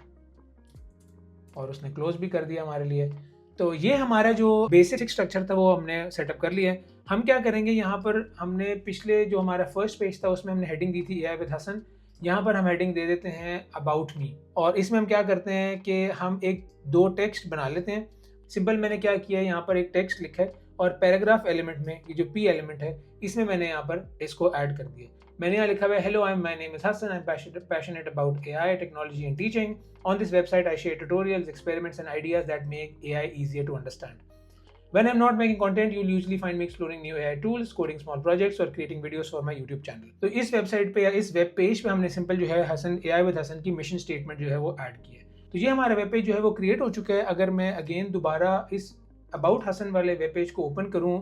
और उसने क्लोज भी कर दिया हमारे लिए। तो ये हमारा जो बेसिक स्ट्रक्चर था वो हमने सेटअप कर लिया है। हम क्या करेंगे, यहाँ पर हमने पिछले जो हमारा फर्स्ट पेज था उसमें हमने हेडिंग दी थी AI विद हसन। यहाँ पर हम हेडिंग दे देते हैं अबाउट मी, और इसमें हम क्या करते हैं कि हम एक दो टेक्स्ट बना लेते हैं। सिंपल मैंने क्या किया है, यहाँ पर एक टेक्स्ट लिखा है और पैराग्राफ एलिमेंट में ये जो P एलिमेंट है इसमें मैंने यहाँ पर इसको ऐड कर दिया। मैंने यहाँ लिखा हुआ है, hello my name is Hasan, I am passionate about AI technology and teaching. On this website, I share tutorials, experiments, and ideas that make AI easier to understand. When I'm not making content, you'll usually find me exploring new AI tools, coding small projects, or creating videos for my YouTube channel. तो इस website पे या इस web page पे हमने simple जो है Hasan AI with Hasan की मिशन स्टेटमेंट जो है वो ऐड की है। तो ये हमारा वेब पेज जो है वो क्रिएट हो चुका है। अगर मैं अगेन दोबारा इस अबाउट हसन वाले वेब पेज को ओपन करूँ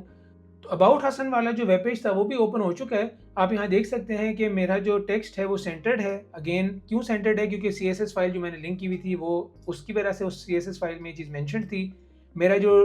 तो अबाउट हसन वाला जो वेब पेज था वो भी ओपन हो चुका है। आप यहाँ देख सकते हैं कि मेरा जो टेक्स्ट है वो सेंटर्ड है। अगेन क्यों सेंटर्ड है, क्योंकि CSS फाइल जो मैंने लिंक की हुई थी वो उसकी वजह से उस CSS फाइल में ये चीज़ मेंशन थी। मेरा जो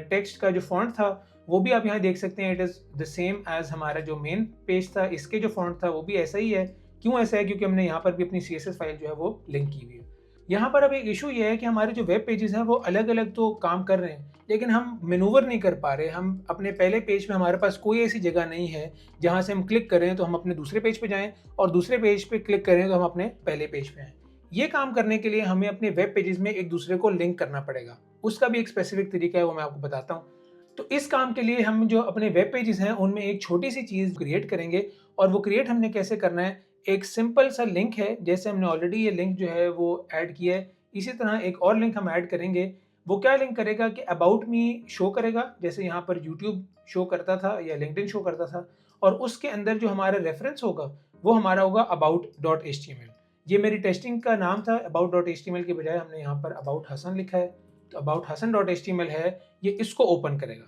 टेक्स्ट का जो फॉन्ट था वो भी आप यहाँ देख सकते हैं, it is the same as हमारा जो मेन पेज था, इसके जो फॉन्ट था वो भी ऐसा ही है। क्यों ऐसा है, क्योंकि हमने यहाँ पर भी अपनी CSS फाइल जो है वो लिंक की हुई है। यहाँ पर अब एक इशू ये है कि हमारे जो वेब पेजेस हैं वो अलग अलग तो काम कर रहे हैं लेकिन हम मैनूवर नहीं कर पा रहे। हम अपने पहले पेज पे हमारे पास कोई ऐसी जगह नहीं है जहाँ से हम क्लिक करें तो हम अपने दूसरे पेज पे जाएं और दूसरे पेज पे क्लिक करें तो हम अपने पहले पेज पे आएँ। ये काम करने के लिए हमें अपने वेब पेजेस में एक दूसरे को लिंक करना पड़ेगा। उसका भी एक स्पेसिफिक तरीका है, वो मैं आपको बताता हूँ। तो इस काम के लिए हम जो अपने वेब पेजेस हैं उनमें एक छोटी सी चीज़ क्रिएट करेंगे, और वो क्रिएट हमने कैसे करना है, एक सिंपल सा लिंक है। जैसे हमने ऑलरेडी ये लिंक जो है वो ऐड किया है, इसी तरह एक और लिंक हम ऐड करेंगे। वो क्या लिंक करेगा कि अबाउट मी शो करेगा, जैसे यहाँ पर यूट्यूब शो करता था या लिंक्डइन शो करता था, और उसके अंदर जो हमारा रेफरेंस होगा वो हमारा होगा about.html। ये मेरी टेस्टिंग का नाम था, about.html के बजाय हमने यहाँ पर about hasan लिखा है, तो about hasan.html है, ये इसको ओपन करेगा।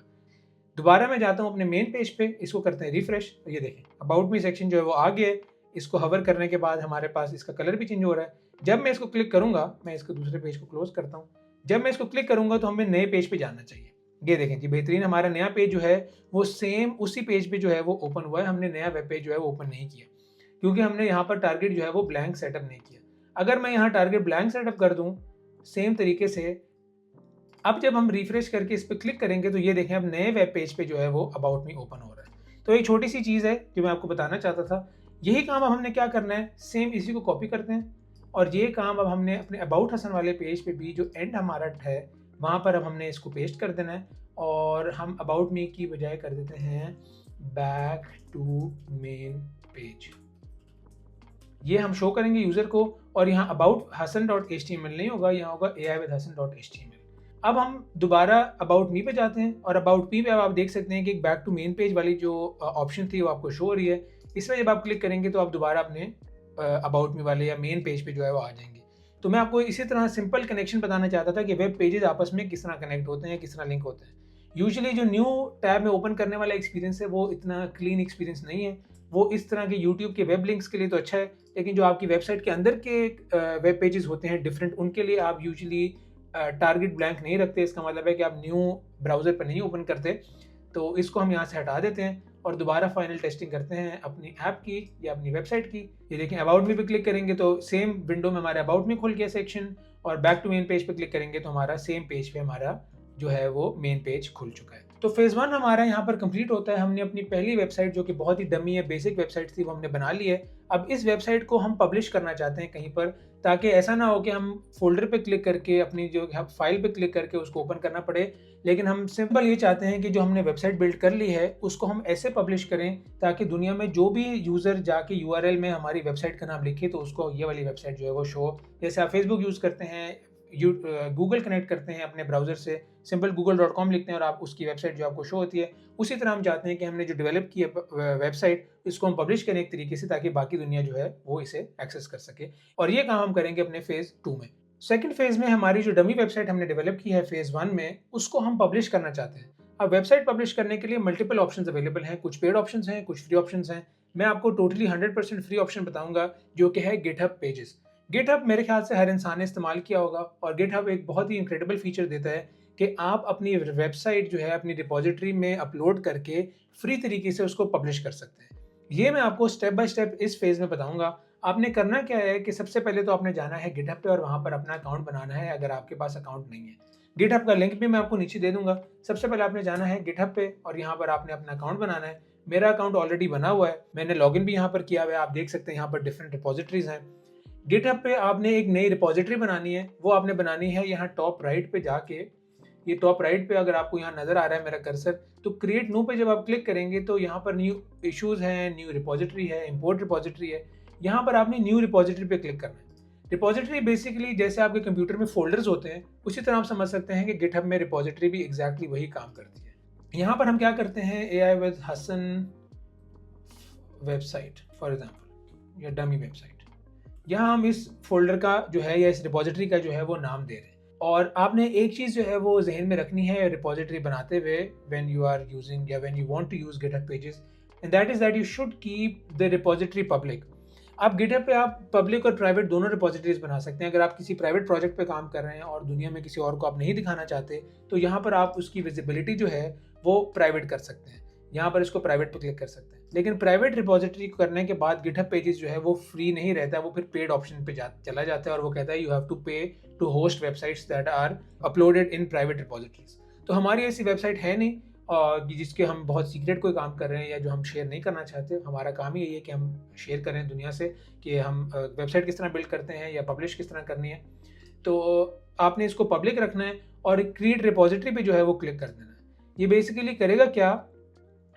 दोबारा मैं जाता हूँ अपने मेन पेज पे, इसको करते हैं रिफ्रेश, तो ये देखें अबाउट मी सेक्शन जो है वो आ गया है। इसको हवर करने के बाद हमारे पास इसका कलर भी चेंज हो रहा है। जब मैं इसको क्लिक करूंगा, मैं इसको दूसरे पेज को क्लोज करता हूँ, जब मैं इसको क्लिक करूंगा तो हमें नए पेज पे जाना चाहिए। ये देखें जी बेहतरीन, हमारा नया पेज जो है वो सेम उसी पेज पे जो है वो ओपन हुआ है। हमने नया वेब पेज जो है वो ओपन नहीं किया, क्योंकि हमने यहाँ पर टारगेट जो है वो ब्लैंक सेटअप नहीं किया। अगर मैं यहाँ टारगेट ब्लैंक सेटअप कर दूँ सेम तरीके से, अब जब हम रिफ्रेश करके इस पर क्लिक करेंगे तो ये देखें अब नए वेब पेज पे जो है वो अबाउट मी ओपन हो रहा है। तो एक छोटी सी चीज़ है जो मैं आपको बताना चाहता था। यही काम अब हमने क्या करना है, सेम इसी को कॉपी करते हैं और ये काम अब हमने अपने अबाउट हसन वाले पेज पे भी जो एंड हमारा है वहाँ पर अब हमने इसको पेस्ट कर देना है, और हम अबाउट मी की बजाय कर देते हैं बैक टू मेन पेज। ये हम शो करेंगे यूज़र को, और यहाँ about.hasan.html नहीं होगा, यहाँ होगा ai-with-hasan.html। अब हम दोबारा अबाउट मी पे जाते हैं, और अबाउट मी पे अब आप देख सकते हैं कि एक बैक टू मेन पेज वाली जो ऑप्शन थी वो आपको शो हो रही है। इसमें जब आप क्लिक करेंगे तो आप दोबारा अपने अबाउट मी वाले या मेन पेज पे जो है वो आ जाएंगे। तो मैं आपको इसी तरह सिंपल कनेक्शन बताना चाहता था कि वेब पेजेस आपस में किस तरह कनेक्ट होते हैं, किस तरह लिंक होते हैं। यूजुअली जो न्यू टैब में ओपन करने वाला एक्सपीरियंस है वो इतना क्लीन एक्सपीरियंस नहीं है। वो इस तरह के यूट्यूब के वेब लिंक्स के लिए तो अच्छा है, लेकिन जो आपकी वेबसाइट के अंदर के वेब पेजेस होते हैं डिफरेंट, उनके लिए आप यूजुअली टारगेट ब्लैंक नहीं रखते। इसका मतलब है कि आप न्यू ब्राउज़र पर नहीं ओपन करते। तो इसको हम यहाँ से हटा देते हैं और दोबारा फाइनल टेस्टिंग करते हैं अपनी ऐप की या अपनी वेबसाइट की। ये देखें अबाउट मी पे क्लिक करेंगे तो सेम विंडो में हमारे अबाउट मी खुल गया सेक्शन, और बैक टू मेन पेज पे क्लिक करेंगे तो हमारा सेम पेज पे हमारा जो है वो मेन पेज खुल चुका है। तो फेज़ 1 हमारा यहाँ पर कंप्लीट होता है। हमने अपनी पहली वेबसाइट जो कि बहुत ही डमी है, बेसिक वेबसाइट थी, वो हमने बना ली है। अब इस वेबसाइट को हम पब्लिश करना चाहते हैं कहीं पर, ताकि ऐसा ना हो कि हम फोल्डर पे क्लिक करके अपनी जो फाइल पे क्लिक करके उसको ओपन करना पड़े। लेकिन हम सिंपल ये चाहते हैं कि जो हमने वेबसाइट बिल्ड कर ली है उसको हम ऐसे पब्लिश करें ताकि दुनिया में जो भी यूज़र जाके यूआरएल में हमारी वेबसाइट का नाम लिखे तो उसको ये वाली वेबसाइट जो है वो शो। जैसे आप फेसबुक यूज़ करते हैं, गूगल कनेक्ट करते हैं अपने ब्राउज़र से, सिंपल google.com लिखते हैं और आप उसकी वेबसाइट जो आपको शो होती है। उसी तरह हम चाहते हैं कि हमने जो डेवलप की है वेबसाइट, इसको हम पब्लिश करें एक तरीके से ताकि बाकी दुनिया जो है वो इसे एक्सेस कर सके, और ये काम हम करेंगे अपने फेज़ 2 में। सेकंड फेज़ में हमारी जो डमी वेबसाइट हमने डेवलप की है फेज़ 1 में, उसको हम पब्लिश करना चाहते हैं। अब वेबसाइट पब्लिश करने के लिए मल्टीपल ऑप्शंस अवेलेबल हैं, कुछ पेड ऑप्शंस हैं, कुछ फ्री ऑप्शंस हैं। मैं आपको टोटली 100% फ्री ऑप्शन बताऊंगा जो कि है गिटहब पेजेस। गिटहब मेरे ख्याल से हर इंसान ने इस्तेमाल किया होगा, और गिटहब एक बहुत ही इनक्रेडिबल फीचर देता है कि आप अपनी वेबसाइट जो है अपनी रिपोजिटरी में अपलोड करके फ्री तरीके से उसको पब्लिश कर सकते हैं। ये मैं आपको स्टेप बाय स्टेप इस फेज़ में बताऊंगा। आपने करना क्या है कि सबसे पहले तो आपने जाना है गिटहब पे और वहाँ पर अपना अकाउंट बनाना है अगर आपके पास अकाउंट नहीं है। गिटहब का लिंक भी मैं आपको नीचे दे दूंगा। सबसे पहले आपने जाना है गिटहब पे और यहाँ पर आपने अपना अकाउंट बनाना है। मेरा अकाउंट ऑलरेडी बना हुआ है, मैंने लॉगिन भी यहाँ पर किया हुआ है। आप देख सकते हैं यहाँ पर डिफरेंट रिपोजिटरीज हैं। गिटहब पे आपने एक नई रिपोजिटरी बनानी है, वो आपने बनानी है यहाँ टॉप राइट पे जाके। ये टॉप राइट पे अगर आपको यहाँ नज़र आ रहा है मेरा कर्सर, तो क्रिएट न्यू पे जब आप क्लिक करेंगे तो यहाँ पर न्यू इश्यूज़ हैं, न्यू रिपोजिटरी है, इंपोर्ट रिपोजिटरी है। यहाँ पर आपने न्यू रिपोजिटरी पे क्लिक करना है। रिपोजिटरी बेसिकली जैसे आपके कंप्यूटर में फोल्डर्स होते हैं, उसी तरह आप समझ सकते हैं कि गिटहब में रिपोजिटरी भी एग्जैक्टली वही काम करती है। यहाँ पर हम क्या करते हैं, AI with Hasan website for example या डमी वेबसाइट, यहाँ हम इस फोल्डर का जो है या इस रिपोजिटरी का जो है वो नाम दे रहे हैं। और आपने एक चीज़ जो है वो जहन में रखनी है रिपोजिटरी बनाते हुए, व्हेन यू आर यूजिंग या when you want to use GitHub pages, and that is that you should keep the repository public. आप गिटहब पे आप पब्लिक और प्राइवेट दोनों रिपोजिटरीज बना सकते हैं। अगर आप किसी प्राइवेट प्रोजेक्ट पे काम कर रहे हैं और दुनिया में किसी और को आप नहीं दिखाना चाहते, तो यहाँ पर आप उसकी विजिबिलिटी जो है वो प्राइवेट कर सकते हैं। यहाँ पर इसको प्राइवेट पे क्लिक कर सकते हैं। लेकिन प्राइवेट रिपोजिटरी करने के बाद गिटहब पेजेस जो है वो फ्री नहीं रहता, वो फिर पेड ऑप्शन पे चला जाता है और वो कहता है you have to pay to host websites that are uploaded in private repositories. तो हमारी ऐसी वेबसाइट है नहीं जिसके हम बहुत सीक्रेट कोई काम कर रहे हैं या जो हम शेयर नहीं करना चाहते। हमारा काम ही यही है कि हम शेयर करें दुनिया से कि हम वेबसाइट किस तरह बिल्ड करते हैं या पब्लिश किस तरह करनी है। तो आपने इसको पब्लिक रखना है और क्रिएट रिपोजिटरी पे जो है वो क्लिक कर देना है। ये बेसिकली करेगा क्या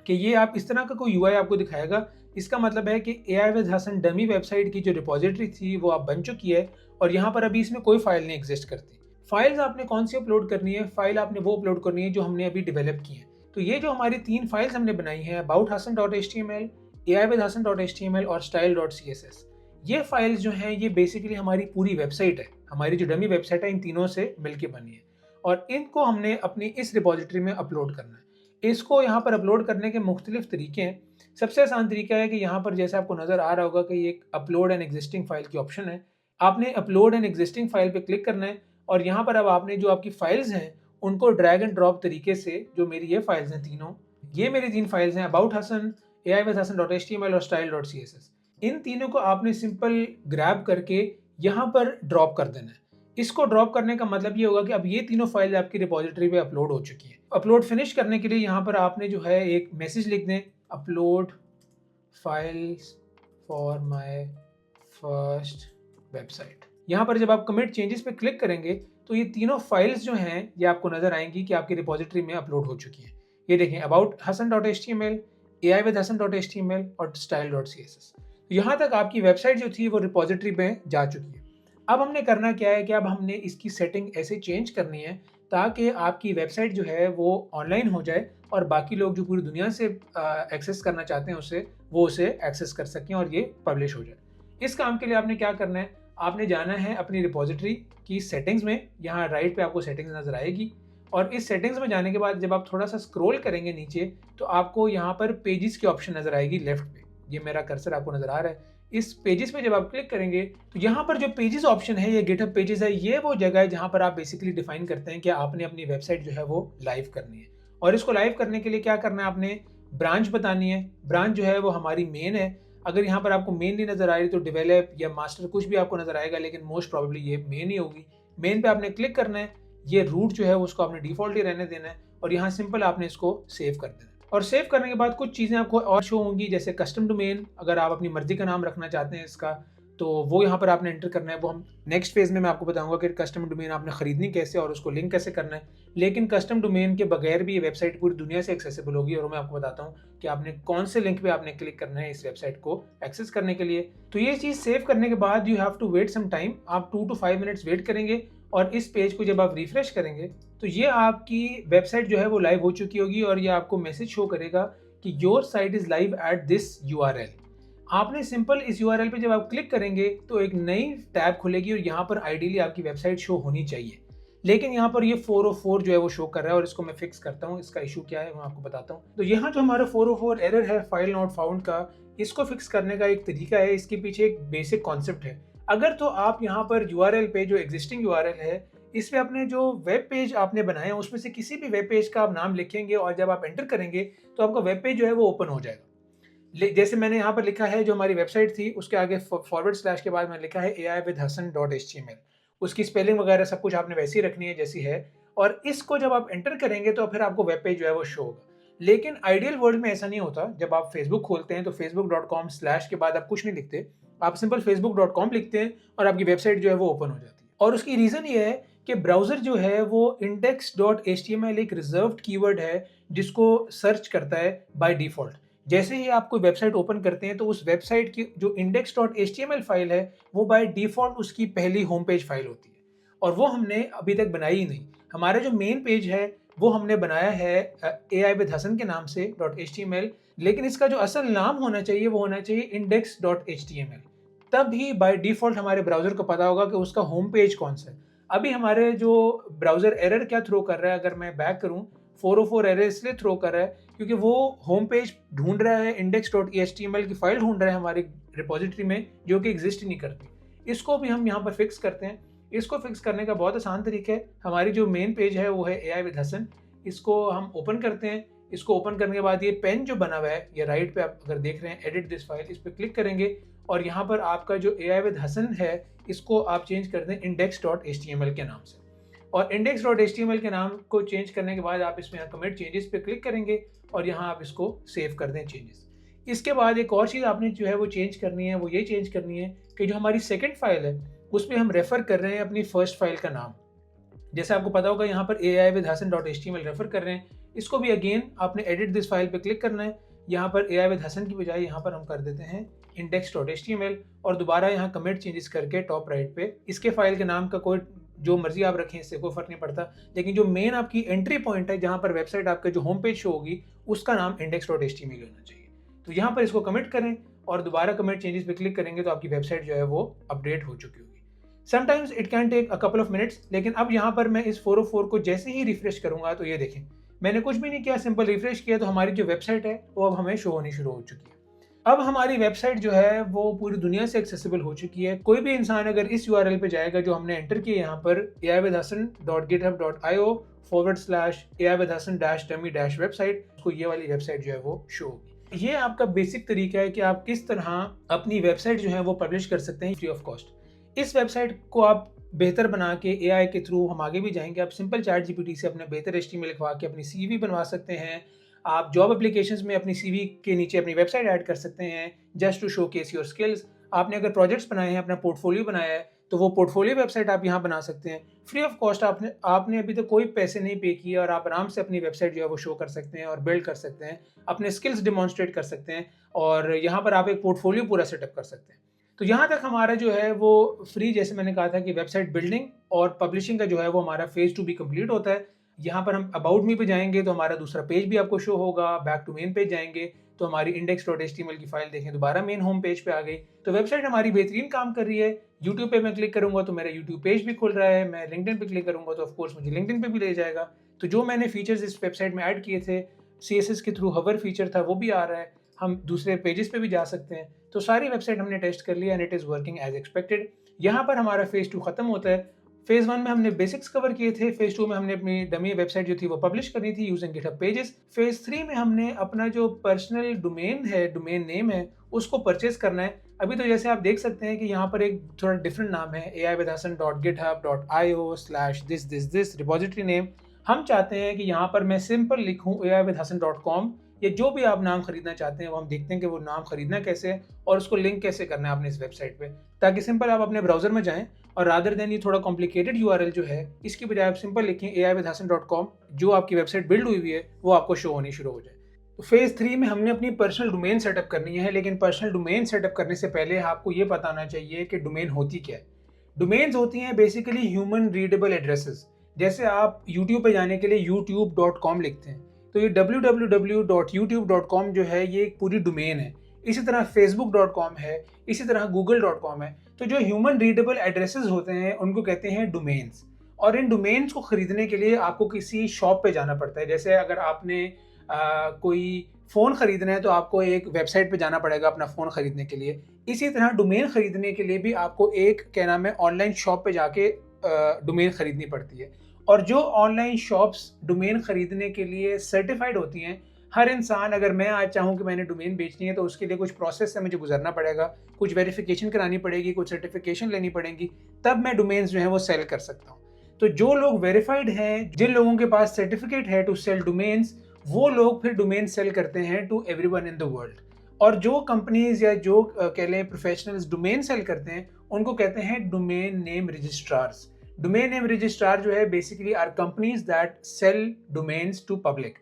कि ये आप इस तरह का कोई UI आपको दिखाएगा। इसका मतलब है कि AI with Hasan dummy website की जो रिपोजिटरी थी वो अब बन चुकी है और यहाँ पर अभी इसमें कोई फाइल नहीं एग्जिस्ट करती। फाइल्स आपने कौन सी अपलोड करनी है? फाइल आपने वो अपलोड करनी है जो हमने अभी डेवलप की है। तो ये जो हमारी 3 फाइल्स हमने बनाई हैं, abouthasan.html, aiwithhasan.html और style.css, ये फाइल्स जो हैं ये बेसिकली हमारी पूरी वेबसाइट है। हमारी जो डमी वेबसाइट है इन तीनों से मिलके बनी है और इनको हमने अपनी इस रिपॉजिटरी में अपलोड करना है। इसको यहाँ पर अपलोड करने के मुख्तलिफ तरीके हैं। सबसे आसान तरीका है कि यहाँ पर जैसे आपको नज़र आ रहा होगा कि ये एक अपलोड एन एग्जिस्टिंग फाइल की ऑप्शन है। आपने अपलोड एन एग्जिस्टिंग फाइल पे क्लिक करना है और यहाँ पर अब आपने जो आपकी फाइल्स हैं उनको ड्रैग एंड ड्रॉप तरीके से, जो मेरी ये फाइल्स हैं तीनों, ये मेरी 3 फाइल्स हैं, अबाउट हसन, aiwithhasan.html और style.css। इन तीनों को आपने सिंपल ग्रैब करके यहाँ पर ड्रॉप कर देना है। इसको ड्रॉप करने का मतलब ये होगा कि अब ये तीनों फाइल आपकी रिपॉजिटरी पे अपलोड हो चुकी हैं। अपलोड फिनिश करने के लिए यहाँ पर आपने जो है एक मैसेज लिख दें, upload files for my first website. यहाँ पर जब आप कमिट चेंजेस पे क्लिक करेंगे तो ये तीनों फाइल्स जो हैं ये आपको नजर आएंगी कि आपकी रिपॉजिटरी में अपलोड हो चुकी हैं। ये देखें, abouthasan.html, aiwithhasan.html और style.css। तो यहाँ तक आपकी वेबसाइट जो थी वो रिपॉजिटरी में जा चुकी है। अब हमने करना क्या है कि अब हमने इसकी सेटिंग ऐसे चेंज करनी है ताकि आपकी वेबसाइट जो है वो ऑनलाइन हो जाए और बाकी लोग जो पूरी दुनिया से एक्सेस करना चाहते हैं उसे एक्सेस कर सकें और ये पब्लिश हो जाए। इस काम के लिए आपने क्या करना है, आपने जाना है अपनी रिपॉजिटरी की सेटिंग्स में। यहाँ राइट पे आपको सेटिंग्स नजर आएगी और इस सेटिंग्स में जाने के बाद जब आप थोड़ा सा स्क्रॉल करेंगे नीचे तो आपको यहाँ पर पेजेस की ऑप्शन नजर आएगी लेफ्ट पे। ये मेरा कर्सर आपको नजर आ रहा है। इस पेजेस पे जब आप क्लिक करेंगे तो यहाँ पर जो पेजेस ऑप्शन है, ये गिटहब पेजेस है, ये वो जगह है जहाँ पर आप बेसिकली डिफाइन करते हैं कि आपने अपनी वेबसाइट जो है वो लाइव करनी है। और इसको लाइव करने के लिए क्या करना है, आपने ब्रांच बतानी है। ब्रांच जो है वो हमारी मेन है। अगर यहाँ पर आपको मेन नहीं नजर आ रही तो डेवलप या मास्टर कुछ भी आपको नजर आएगा, लेकिन मोस्ट प्रॉब्ली ये मेन ही होगी। मेन पे आपने क्लिक करना है। ये रूट जो है उसको आपने डिफॉल्ट ही रहने देना है और यहाँ सिंपल आपने इसको सेव कर देना है। और सेव करने के बाद कुछ चीज़ें आपको और शो होंगी, जैसे कस्टम डोमेन। अगर आप अपनी मर्जी का नाम रखना चाहते हैं इसका तो वो यहाँ पर आपने एंटर करना है। वो हम नेक्स्ट फेज में मैं आपको बताऊंगा कि कस्टम डोमेन आपने खरीदनी कैसे और उसको लिंक कैसे करना है। लेकिन कस्टम डोमेन के बगैर भी ये वेबसाइट पूरी दुनिया से एक्सेसिबल होगी और मैं आपको बताता हूँ कि आपने कौन से लिंक पे आपने क्लिक करना है इस वेबसाइट को एक्सेस करने के लिए। तो ये चीज़ सेव करने के बाद you have to wait some time. आप 2 to 5 मिनट्स वेट करेंगे और इस पेज को जब आप रिफ्रेश करेंगे तो ये आपकी वेबसाइट जो है वो लाइव हो चुकी होगी और ये आपको मैसेज शो करेगा कि your site is live at this URL। आपने सिंपल इस URL पे जब आप क्लिक करेंगे तो एक नई टैब खुलेगी और यहाँ पर आइडियली आपकी वेबसाइट शो होनी चाहिए, लेकिन यहाँ पर ये 404 जो है वो शो कर रहा है और इसको मैं फिक्स करता हूँ। इसका इशू क्या है मैं आपको बताता हूँ। तो यहाँ जो हमारा 404 एरर है फाइल नॉट फाउंड का, इसको फिक्स करने का एक तरीका है। इसके पीछे एक बेसिक कॉन्सेप्ट है। अगर तो आप यहाँ पर URL पे, जो एग्जिस्टिंग URL है, इस पे अपने जो वेब पेज आपने बनाए हैं उसमें से किसी भी वेब पेज का आप नाम लिखेंगे और जब आप एंटर करेंगे तो आपका वेब पेज जो है वो ओपन हो जाएगा। जैसे मैंने यहाँ पर लिखा है, जो हमारी वेबसाइट थी उसके आगे फॉरवर्ड स्लैश के बाद मैंने लिखा है aiwithhasan.html। उसकी स्पेलिंग वगैरह सब कुछ आपने वैसी रखनी है जैसी है और इसको जब आप एंटर करेंगे तो फिर आपको वेब पेज जो है वो शो होगा। लेकिन आइडियल वर्ल्ड में ऐसा नहीं होता। जब आप फेसबुक खोलते हैं तो facebook.com/ के बाद आप कुछ नहीं लिखते, आप सिंपल facebook.com लिखते हैं और आपकी वेबसाइट जो है वो ओपन हो जाती है। और उसकी रीज़न ये है कि ब्राउज़र जो है वो index.html एक रिजर्व्ड कीवर्ड है जिसको सर्च करता है बाय डिफ़ॉल्ट। जैसे ही आप कोई वेबसाइट ओपन करते हैं तो उस वेबसाइट की जो index.html फाइल है वो बाय डिफ़ॉल्ट उसकी पहली होम पेज फाइल होती है और वो हमने अभी तक बनाई ही नहीं। हमारा जो मेन पेज है वो हमने बनाया है aiwithhasan के नाम से .html, लेकिन इसका जो असल नाम होना चाहिए वो होना चाहिए index.html। तब ही बाय डिफ़ॉल्ट हमारे ब्राउज़र को पता होगा कि उसका होम पेज कौन सा है। अभी हमारे जो ब्राउज़र एरर क्या थ्रो कर रहा है, अगर मैं बैक करूं, 404 एरर इसलिए थ्रो कर रहा है क्योंकि वो होम पेज ढूंढ रहा है, index.html की फाइल ढूंढ रहा है हमारी रिपॉजिटरी में जो कि एग्जिस्ट ही नहीं करती। इसको भी हम यहाँ पर फिक्स करते हैं। इसको फिक्स करने का बहुत आसान तरीका है। हमारी जो मेन पेज है वो है aiwithhasan। इसको हम ओपन करते हैं। इसको ओपन करने के बाद ये पेन जो बना हुआ है, ये राइट पे आप अगर देख रहे हैं एडिट दिस फाइल, इस पर क्लिक करेंगे और यहाँ पर आपका जो aiwithhasan है इसको आप चेंज कर दें index.html के नाम से। और index.html के नाम को चेंज करने के बाद आप इसमें कमिट चेंजेस पे क्लिक करेंगे और यहाँ आप इसको सेव कर दें चेंजेस। इसके बाद एक और चीज़ आपने जो है वो चेंज करनी है, वो ये चेंज करनी है कि जो हमारी सेकंड फाइल है उस पर हम रेफर कर रहे हैं अपनी फर्स्ट फाइल का नाम। जैसे आपको पता होगा यहाँ पर aiwithhasan.html रेफर कर रहे हैं। इसको भी अगेन आपने एडिट दिस फाइल पे क्लिक करना है। यहाँ पर aiwithhasan की बजाय यहाँ पर हम कर देते हैं index.html और दोबारा यहाँ कमिट चेंजेस करके टॉप राइट पे इसके फाइल के नाम का कोई जो मर्जी आप रखें, इससे कोई फर्क नहीं पड़ता, लेकिन जो मेन आपकी एंट्री पॉइंट है जहाँ पर वेबसाइट आपका जो होम पेज शो होगी उसका नाम index.html होना चाहिए। तो यहाँ पर इसको कमिट करें और दोबारा कमिट चेंजेस पे क्लिक करेंगे तो आपकी वेबसाइट जो है वो अपडेट हो चुकी होगी। Sometimes it can take a couple of minutes, लेकिन अब यहाँ पर मैं इस 404 को जैसे ही रिफ्रेश करूंगा तो ये देखें मैंने कुछ भी नहीं किया, सिंपल रिफ्रेश किया तो हमारी जो वेबसाइट है वो अब हमें शो होनी शुरू हो चुकी है। अब हमारी वेबसाइट जो है वो पूरी दुनिया से एक्सेसिबल हो चुकी है। कोई भी इंसान अगर इस URL पे जाएगा जो हमने एंटर किया यहाँ पर aivithasan.github.io/aivithasan-dummy-website, उसको ये वाली वेबसाइट जो है वो शो होगी। ये आपका बेसिक तरीका है कि आप किस तरह अपनी वेबसाइट जो है वो पब्लिश कर सकते हैं फ्री ऑफ कॉस्ट। इस वेबसाइट को आप बेहतर बना के AI के थ्रू हम आगे भी जाएंगे। आप सिंपल ChatGPT से अपने बेहतर HTML लिखवा के अपनी CV बनवा सकते हैं। आप जॉब एप्लीकेशंस में अपनी CV के नीचे अपनी वेबसाइट ऐड कर सकते हैं just to showcase your skills. आपने अगर प्रोजेक्ट्स बनाए हैं, अपना पोर्टफोलियो बनाया है, तो वो पोर्टफोलियो वेबसाइट आप यहाँ बना सकते हैं फ्री ऑफ कॉस्ट। आपने अभी तक कोई पैसे नहीं पे किए और आप आराम से अपनी वेबसाइट जो है वो शो कर सकते हैं और बिल्ड कर सकते हैं, अपने स्किल्स डिमॉन्स्ट्रेट कर सकते हैं और यहाँ पर आप एक पोर्टफोलियो पूरा सेटअप कर सकते हैं। तो यहाँ तक हमारा जो है वो फ्री, जैसे मैंने कहा था कि वेबसाइट बिल्डिंग और पब्लिशिंग का जो है वो हमारा फेज 2 भी कंप्लीट होता है। यहाँ पर हम अबाउट मी पे जाएंगे तो हमारा दूसरा पेज भी आपको शो होगा। बैक टू मेन पेज जाएंगे तो हमारी index.html की फाइल देखें, दोबारा मेन होम पेज पे आ गई। तो वेबसाइट हमारी बेहतरीन काम कर रही है। यूट्यूब पे मैं क्लिक करूंगा तो मेरा यूट्यूब पेज भी खुल रहा है। मैं लिंक्डइन पे क्लिक करूंगा तो ऑफकोर्स मुझे लिंक्डइन पे भी ले जाएगा। तो जो मैंने फीचर्स इस वेबसाइट में ऐड किए थे, CSS के थ्रू हवर फीचर था, वो भी आ रहा है। हम दूसरे पेजेस पे भी जा सकते हैं। तो सारी वेबसाइट हमने टेस्ट कर लिया and it is working as expected. यहाँ पर हमारा फेज 2 खत्म होता है। फेज 1 में हमने बेसिक्स कवर किए थे, फेज 2 में हमने अपनी डमी वेबसाइट जो थी वो पब्लिश करनी थी यूजिंग गिटहब पेजेस। फेज 3 में हमने अपना जो पर्सनल डोमेन है, डोमेन नेम है, उसको परचेज करना है। अभी तो जैसे आप देख सकते हैं कि यहाँ पर एक थोड़ा डिफरेंट नाम है, aivithasan.github.io/this रिपोजिटरी नेम। हम चाहते हैं कि यहाँ पर मैं सिंपल लिखूँ aivithasan.com, या जो भी आप नाम खरीदना चाहते हैं वो हम देखते हैं कि वो नाम खरीदना कैसे है और उसको लिंक कैसे करना है आपने इस वेबसाइट पे, ताकि सिंपल आप अपने ब्राउजर में जाएं और रादर देन ये थोड़ा कॉम्प्लिकेटेड URL जो है इसकी बजाय आप सिंपल लिखें aivithasan.com, जो आपकी वेबसाइट बिल्ड हुई हुई है वो आपको शो होनी शुरू हो जाए। तो फेज 3 में हमने अपनी पर्सनल डोमेन सेटअप करनी है, लेकिन पर्सनल डोमेन सेटअप करने से पहले आपको ये पता होना चाहिए कि डोमेन होती क्या है। डोमेन्स होती हैं बेसिकली ह्यूमन रीडेबल एड्रेसेस। जैसे आप YouTube पे जाने के लिए youtube.com लिखते हैं तो ये www.youtube.com जो है ये एक पूरी डोमेन है। इसी तरह facebook.com है, इसी तरह google.com है। तो जो ह्यूमन रीडेबल एड्रेसेस होते हैं उनको कहते हैं डोमेन्स। और इन डोमेन्स को खरीदने के लिए आपको किसी शॉप पे जाना पड़ता है। जैसे अगर आपने कोई फ़ोन ख़रीदना है तो आपको एक वेबसाइट पे जाना पड़ेगा अपना फ़ोन ख़रीदने के लिए। इसी तरह डोमेन ख़रीदने के लिए भी आपको एक क्या नाम है ऑनलाइन शॉप पे जाके डोमेन ख़रीदनी पड़ती है। और जो ऑनलाइन शॉप्स डोमेन ख़रीदने के लिए सर्टिफाइड होती हैं, हर इंसान, अगर मैं आज चाहूँ कि मैंने डोमेन बेचनी है तो उसके लिए कुछ प्रोसेस से मुझे गुजरना पड़ेगा, कुछ वेरिफिकेशन करानी पड़ेगी, कुछ सर्टिफिकेशन लेनी पड़ेगी, तब मैं डोमेन्स जो है वो सेल कर सकता हूँ। तो जो लोग वेरीफाइड हैं, जिन लोगों के पास सर्टिफिकेट है टू सेल डोमेन्स, वो लोग फिर डोमेन सेल करते हैं to everyone in the world. और जो कंपनीज या जो कह लें प्रोफेशनल्स डोमेन सेल करते हैं उनको कहते हैं domain name registrars. Domain name registrar जो है basically are companies that sell domains to public.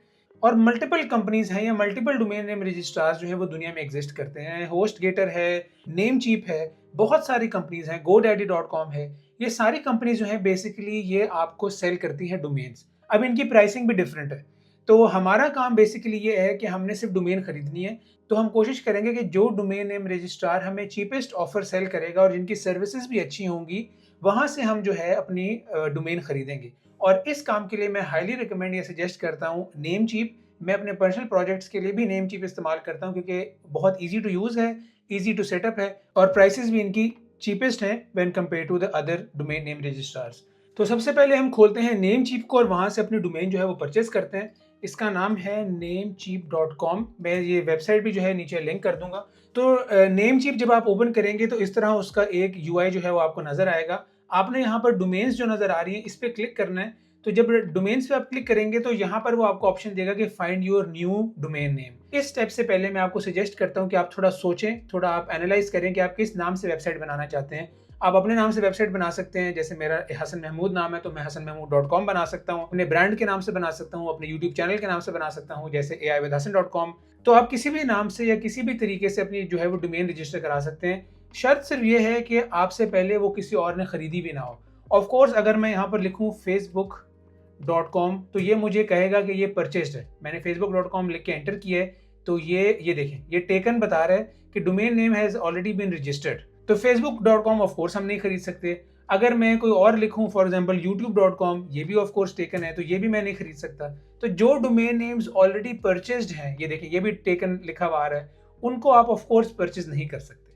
और मल्टीपल कंपनीज हैं या मल्टीपल डोमेन नेम रजिस्ट्रार्स जो है वो दुनिया में एग्जिस्ट करते हैं। होस्टगेटर है, नेमचीप है, बहुत सारी कंपनीज हैं, godaddy.com है। ये सारी कंपनीज जो है बेसिकली ये आपको सेल करती हैं डोमेन्स। अब इनकी प्राइसिंग भी डिफरेंट है। तो हमारा काम बेसिकली ये है कि हमने सिर्फ डोमेन खरीदनी है। तो हम कोशिश करेंगे कि जो डोमेन नेम रजिस्ट्रार हमें चीपेस्ट ऑफर सेल करेगा और जिनकी सर्विसेज भी अच्छी होंगी, वहाँ से हम जो है अपनी डोमेन खरीदेंगे। और इस काम के लिए मैं हाईली रिकमेंड या सजेस्ट करता हूँ नेमचीप। मैं अपने पर्सनल प्रोजेक्ट्स के लिए भी नेमचीप इस्तेमाल करता हूँ क्योंकि बहुत ईजी टू यूज़ है, ईजी टू सेटअप है और प्राइसेस भी इनकी चीपेस्ट हैं when compare to the other domain name registrars. तो सबसे पहले हम खोलते हैं नेमचीप को और वहाँ से अपनी डोमेन जो है वो परचेस करते हैं। इसका नाम है namecheap.com। मैं ये वेबसाइट भी जो है नीचे लिंक कर दूंगा। तो नेमचीप जब आप ओपन करेंगे तो इस तरह उसका एक UI जो है वो आपको नजर आएगा। आपने यहाँ पर डोमेन्स जो नजर आ रही है इस पर क्लिक करना है। तो जब डोमेन्स पे आप क्लिक करेंगे तो यहाँ पर वो आपको ऑप्शन देगा कि find your new domain name. इस स्टेप से पहले मैं आपको सजेस्ट करता हूँ कि आप थोड़ा सोचें, थोड़ा आप एनालाइज करें कि आप किस नाम से वेबसाइट बनाना चाहते हैं। आप अपने नाम से वेबसाइट बना सकते हैं, जैसे मेरा हसन महमूद नाम है तो मैं hasanmahmood.com बना सकता हूँ। अपने ब्रांड के नाम से बना सकता हूँ, अपने यूट्यूब चैनल के नाम से बना सकता हूँ जैसे aivithasan.com। तो आप किसी भी नाम से या किसी भी तरीके से अपनी जो है वो डोमेन रजिस्टर करा सकते हैं। शर्त सिर्फ ये है कि आपसे पहले वो किसी और ने खरीदी भी ना हो। ऑफ कोर्स अगर मैं यहाँ पर लिखूँ facebook.com तो ये मुझे कहेगा कि ये परचेस्ड है। मैंने facebook.com लिख के एंटर किया है तो ये देखें, ये टेकन बता रहा है कि domain name has already been registered. तो facebook.com ऑफ कोर्स हम नहीं खरीद सकते। अगर मैं कोई और लिखूं फॉर एग्जांपल youtube.com, ये भी ऑफ कोर्स टेकन है तो ये भी मैं नहीं खरीद सकता। तो जो डोमेन नेम्स ऑलरेडी परचेज्ड हैं, ये देखिए ये भी टेकन लिखा हुआ आ रहा है, उनको आप ऑफ कोर्स परचेज नहीं कर सकते।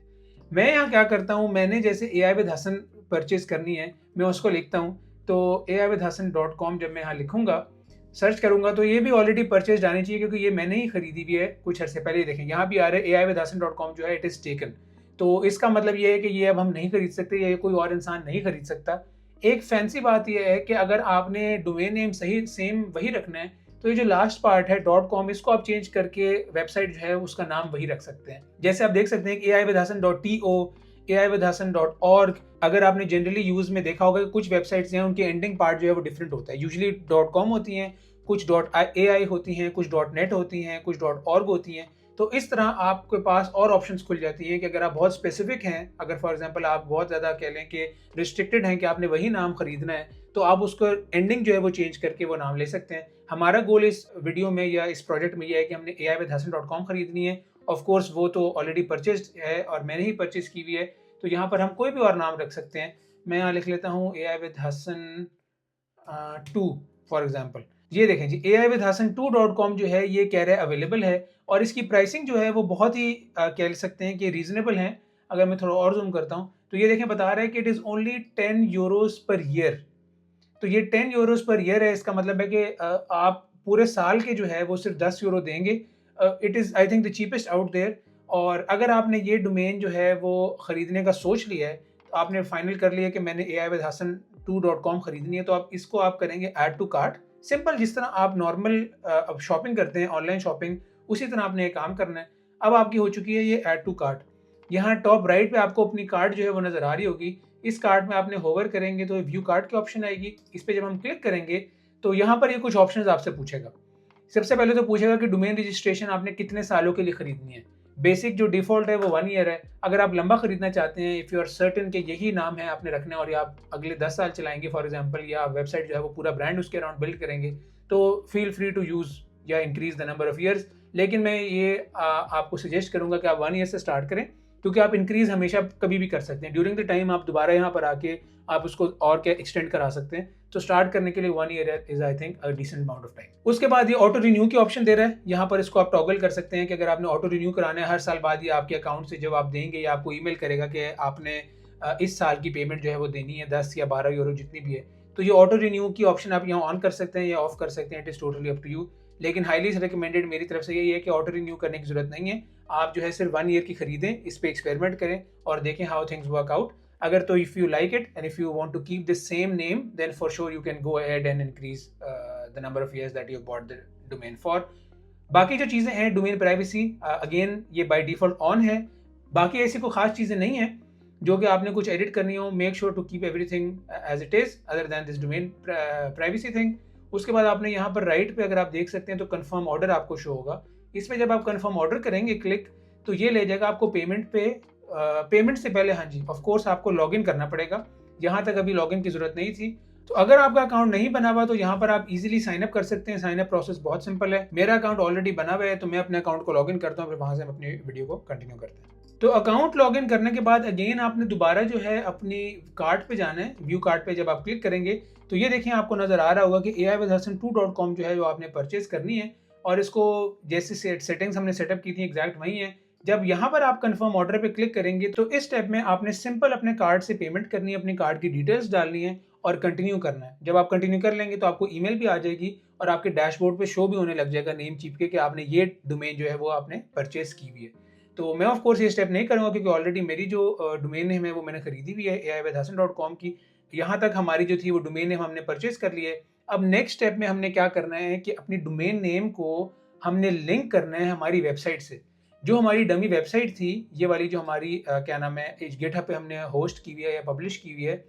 मैं यहाँ क्या करता हूँ, मैंने जैसे AI विद हसन परचेज करनी है, मैं उसको लिखता हूँ। तो aiwithhasan.com जब मैं यहाँ लिखूंगा, सर्च करूंगा तो ये भी ऑलरेडी परचेज आनी चाहिए क्योंकि ये मैंने ही खरीदी भी है कुछ अर्से पहले। देखें यहाँ भी आ रहा है aiwithhasan.com जो है इट इज़ टेकन। तो इसका मतलब ये है कि ये अब हम नहीं खरीद सकते, ये कोई और इंसान नहीं खरीद सकता। एक फैंसी बात ये है कि अगर आपने डोमेन नेम सही सेम वही रखना है तो ये जो लास्ट पार्ट है .com, इसको आप चेंज करके वेबसाइट जो है उसका नाम वही रख सकते हैं। जैसे आप देख सकते हैं कि aiwithhasan.to, aiwithhasan.org, अगर आपने जनरली यूज में देखा होगा कि कुछ वेबसाइट्स हैं उनके एंडिंग पार्ट जो है वो डिफरेंट होता है। यूजुअली .com होती हैं, कुछ .ai होती हैं, कुछ .net होती हैं, कुछ .org होती हैं। तो इस तरह आपके पास और ऑप्शंस खुल जाती हैं कि अगर आप बहुत स्पेसिफिक हैं, अगर फॉर एग्जांपल आप बहुत ज़्यादा कह लें कि रिस्ट्रिक्टेड हैं कि आपने वही नाम खरीदना है, तो आप उसको एंडिंग जो है वो चेंज करके वो नाम ले सकते हैं। हमारा गोल इस वीडियो में या इस प्रोजेक्ट में ये है कि हमने aiwithhasan.com खरीदनी है। ऑफ कोर्स वो तो ऑलरेडी परचेज्ड है और मैंने ही परचेज की हुई है, तो यहाँ पर हम कोई भी और नाम रख सकते हैं। मैं यहाँ लिख लेता हूँ aiwithhasan 2 फॉर एग्जाम्पल। ये देखें जी, aiwithhasan2.com जो है ये कह रहा है अवेलेबल है और इसकी प्राइसिंग जो है वो बहुत ही कह सकते हैं कि रीजनेबल है। अगर मैं थोड़ा और जूम करता हूँ तो ये देखें बता रहा है कि it is only 10 euros per year. तो ये 10 यूरोज पर ईयर है, इसका मतलब है कि आप पूरे साल के जो है वो सिर्फ 10 यूरो देंगे। It is I think the cheapest out there. और अगर आपने ये डोमेन जो है वो ख़रीदने का सोच लिया है, तो आपने फाइनल कर लिया कि मैंने aiwithhasan2.com खरीदनी है, तो आप इसको आप करेंगे ऐड टू कार्ट। सिंपल, जिस तरह आप नॉर्मल अब शॉपिंग करते हैं ऑनलाइन शॉपिंग, उसी तरह आपने ये काम करना है। अब आपकी हो चुकी है ये ऐड टू कार्ट। यहाँ टॉप राइट पे आपको अपनी कार्ट जो है वो नज़र आ रही होगी। इस कार्ट में आपने होवर करेंगे तो व्यू कार्ट की ऑप्शन आएगी। इस पर जब हम क्लिक करेंगे तो यहाँ पर ये कुछ ऑप्शंस आपसे पूछेगा। सबसे पहले तो पूछेगा कि डोमेन रजिस्ट्रेशन आपने कितने सालों के लिए खरीदनी है। बेसिक जो डिफ़ॉल्ट है वो 1 ईयर है। अगर आप लंबा खरीदना चाहते हैं, इफ़ यू आर सर्टेन कि यही नाम है आपने रखना है और या आप अगले 10 साल चलाएंगे फॉर एग्जांपल, या वेबसाइट जो है वो पूरा ब्रांड उसके अराउंड बिल्ड करेंगे, तो फील फ्री टू यूज़ या increase the number of years. लेकिन मैं ये आपको सजेस्ट करूँगा कि आप 1 ईयर से स्टार्ट करें, क्योंकि आप इंक्रीज हमेशा कभी भी कर सकते हैं। ड्यूरिंग द टाइम आप दोबारा यहाँ पर आके आप उसको और क्या एक्सटेंड करा सकते हैं। तो स्टार्ट करने के लिए 1 year is I think a decent amount of time. उसके बाद ये ऑटो रिन्यू की ऑप्शन दे रहा है। यहाँ पर इसको आप टॉगल कर सकते हैं कि अगर आपने ऑटो रिन्यू कराना है हर साल बाद, ये आपके अकाउंट से जब आप देंगे या आपको ईमेल करेगा कि आपने इस साल की पेमेंट जो है वो देनी है 10 या 12 यूरो जितनी भी है, तो ये ऑटो रिन्यू की ऑप्शन आप यहाँ ऑन कर सकते हैं या ऑफ कर सकते हैं। It is totally up to you. लेकिन हाईली रिकमेंडेड मेरी तरफ से यही है कि ऑटो रिन्यू करने की जरूरत नहीं है। आप जो है सिर्फ 1 ईयर की खरीदें, इस पे एक्सपेरिमेंट करें और देखें हाउ थिंग्स वर्क आउट। अगर तो if you like it and if you want to keep the same name, then for sure you can go ahead and increase the number of years that you bought the domain for. बाकी जो चीज़ें हैं, domain privacy again ये by default on है। बाकी ऐसी कोई ख़ास चीज़ें नहीं हैं जो कि आपने कुछ एडिट करनी हो। Make sure to keep everything as it is other than this domain privacy thing. उसके बाद आपने यहाँ पर राइट पे अगर आप देख सकते हैं तो कन्फर्म ऑर्डर आपको शो होगा। इसमें जब आप कन्फर्म ऑर्डर करेंगे क्लिक, तो ये ले जाएगा आपको पेमेंट पे। पेमेंट से पहले हाँ जी ऑफ कोर्स आपको लॉगिन करना पड़ेगा। यहाँ तक अभी लॉगिन की ज़रूरत नहीं थी। तो अगर आपका अकाउंट नहीं बना हुआ तो यहाँ पर आप इजीली साइन अप कर सकते हैं। साइन अप प्रोसेस बहुत सिंपल है। मेरा अकाउंट ऑलरेडी बना हुआ है तो मैं अपने अकाउंट को लॉगिन करता हूँ, फिर वहाँ से हम अपनी वीडियो को कंटिन्यू करते हैं। तो अकाउंट लॉगिन करने के बाद अगेन आपने दोबारा जो है अपनी कार्ट पे जाना है। व्यू कार्ट पे जब आप क्लिक करेंगे तो ये देखें आपको नज़र आ रहा होगा कि aiwithhasan2.com जो है वो आपने परचेज करनी है और इसको जैसे सेटिंग्स हमने सेटअप की थी एग्जैक्ट वही है। जब यहाँ पर आप कंफर्म ऑर्डर पे क्लिक करेंगे तो इस स्टेप में आपने सिंपल अपने कार्ड से पेमेंट करनी है, अपनी कार्ड की डिटेल्स डालनी है और कंटिन्यू करना है। जब आप कंटिन्यू कर लेंगे तो आपको ईमेल भी आ जाएगी और आपके डैशबोर्ड पे शो भी होने लग जाएगा नेम चिपके कि आपने ये डोमेन जो है वो आपने परचेज की हुई है। तो मैं ऑफ कोर्स ये स्टेप नहीं करूँगा क्योंकि ऑलरेडी मेरी जो डोमेन नेम है वो मैंने खरीदी हुई है aiwithhasan.com की। यहाँ तक हमारी जो थी वो डोमेन नेम हमने परचेज कर लिया है। अब नेक्स्ट स्टेप में हमने क्या करना है कि अपनी डोमेन नेम को हमने लिंक करना है हमारी वेबसाइट से। जो हमारी डमी वेबसाइट थी, ये वाली जो हमारी क्या नाम है गिटहब पे हमने होस्ट की हुई है या पब्लिश की हुई है,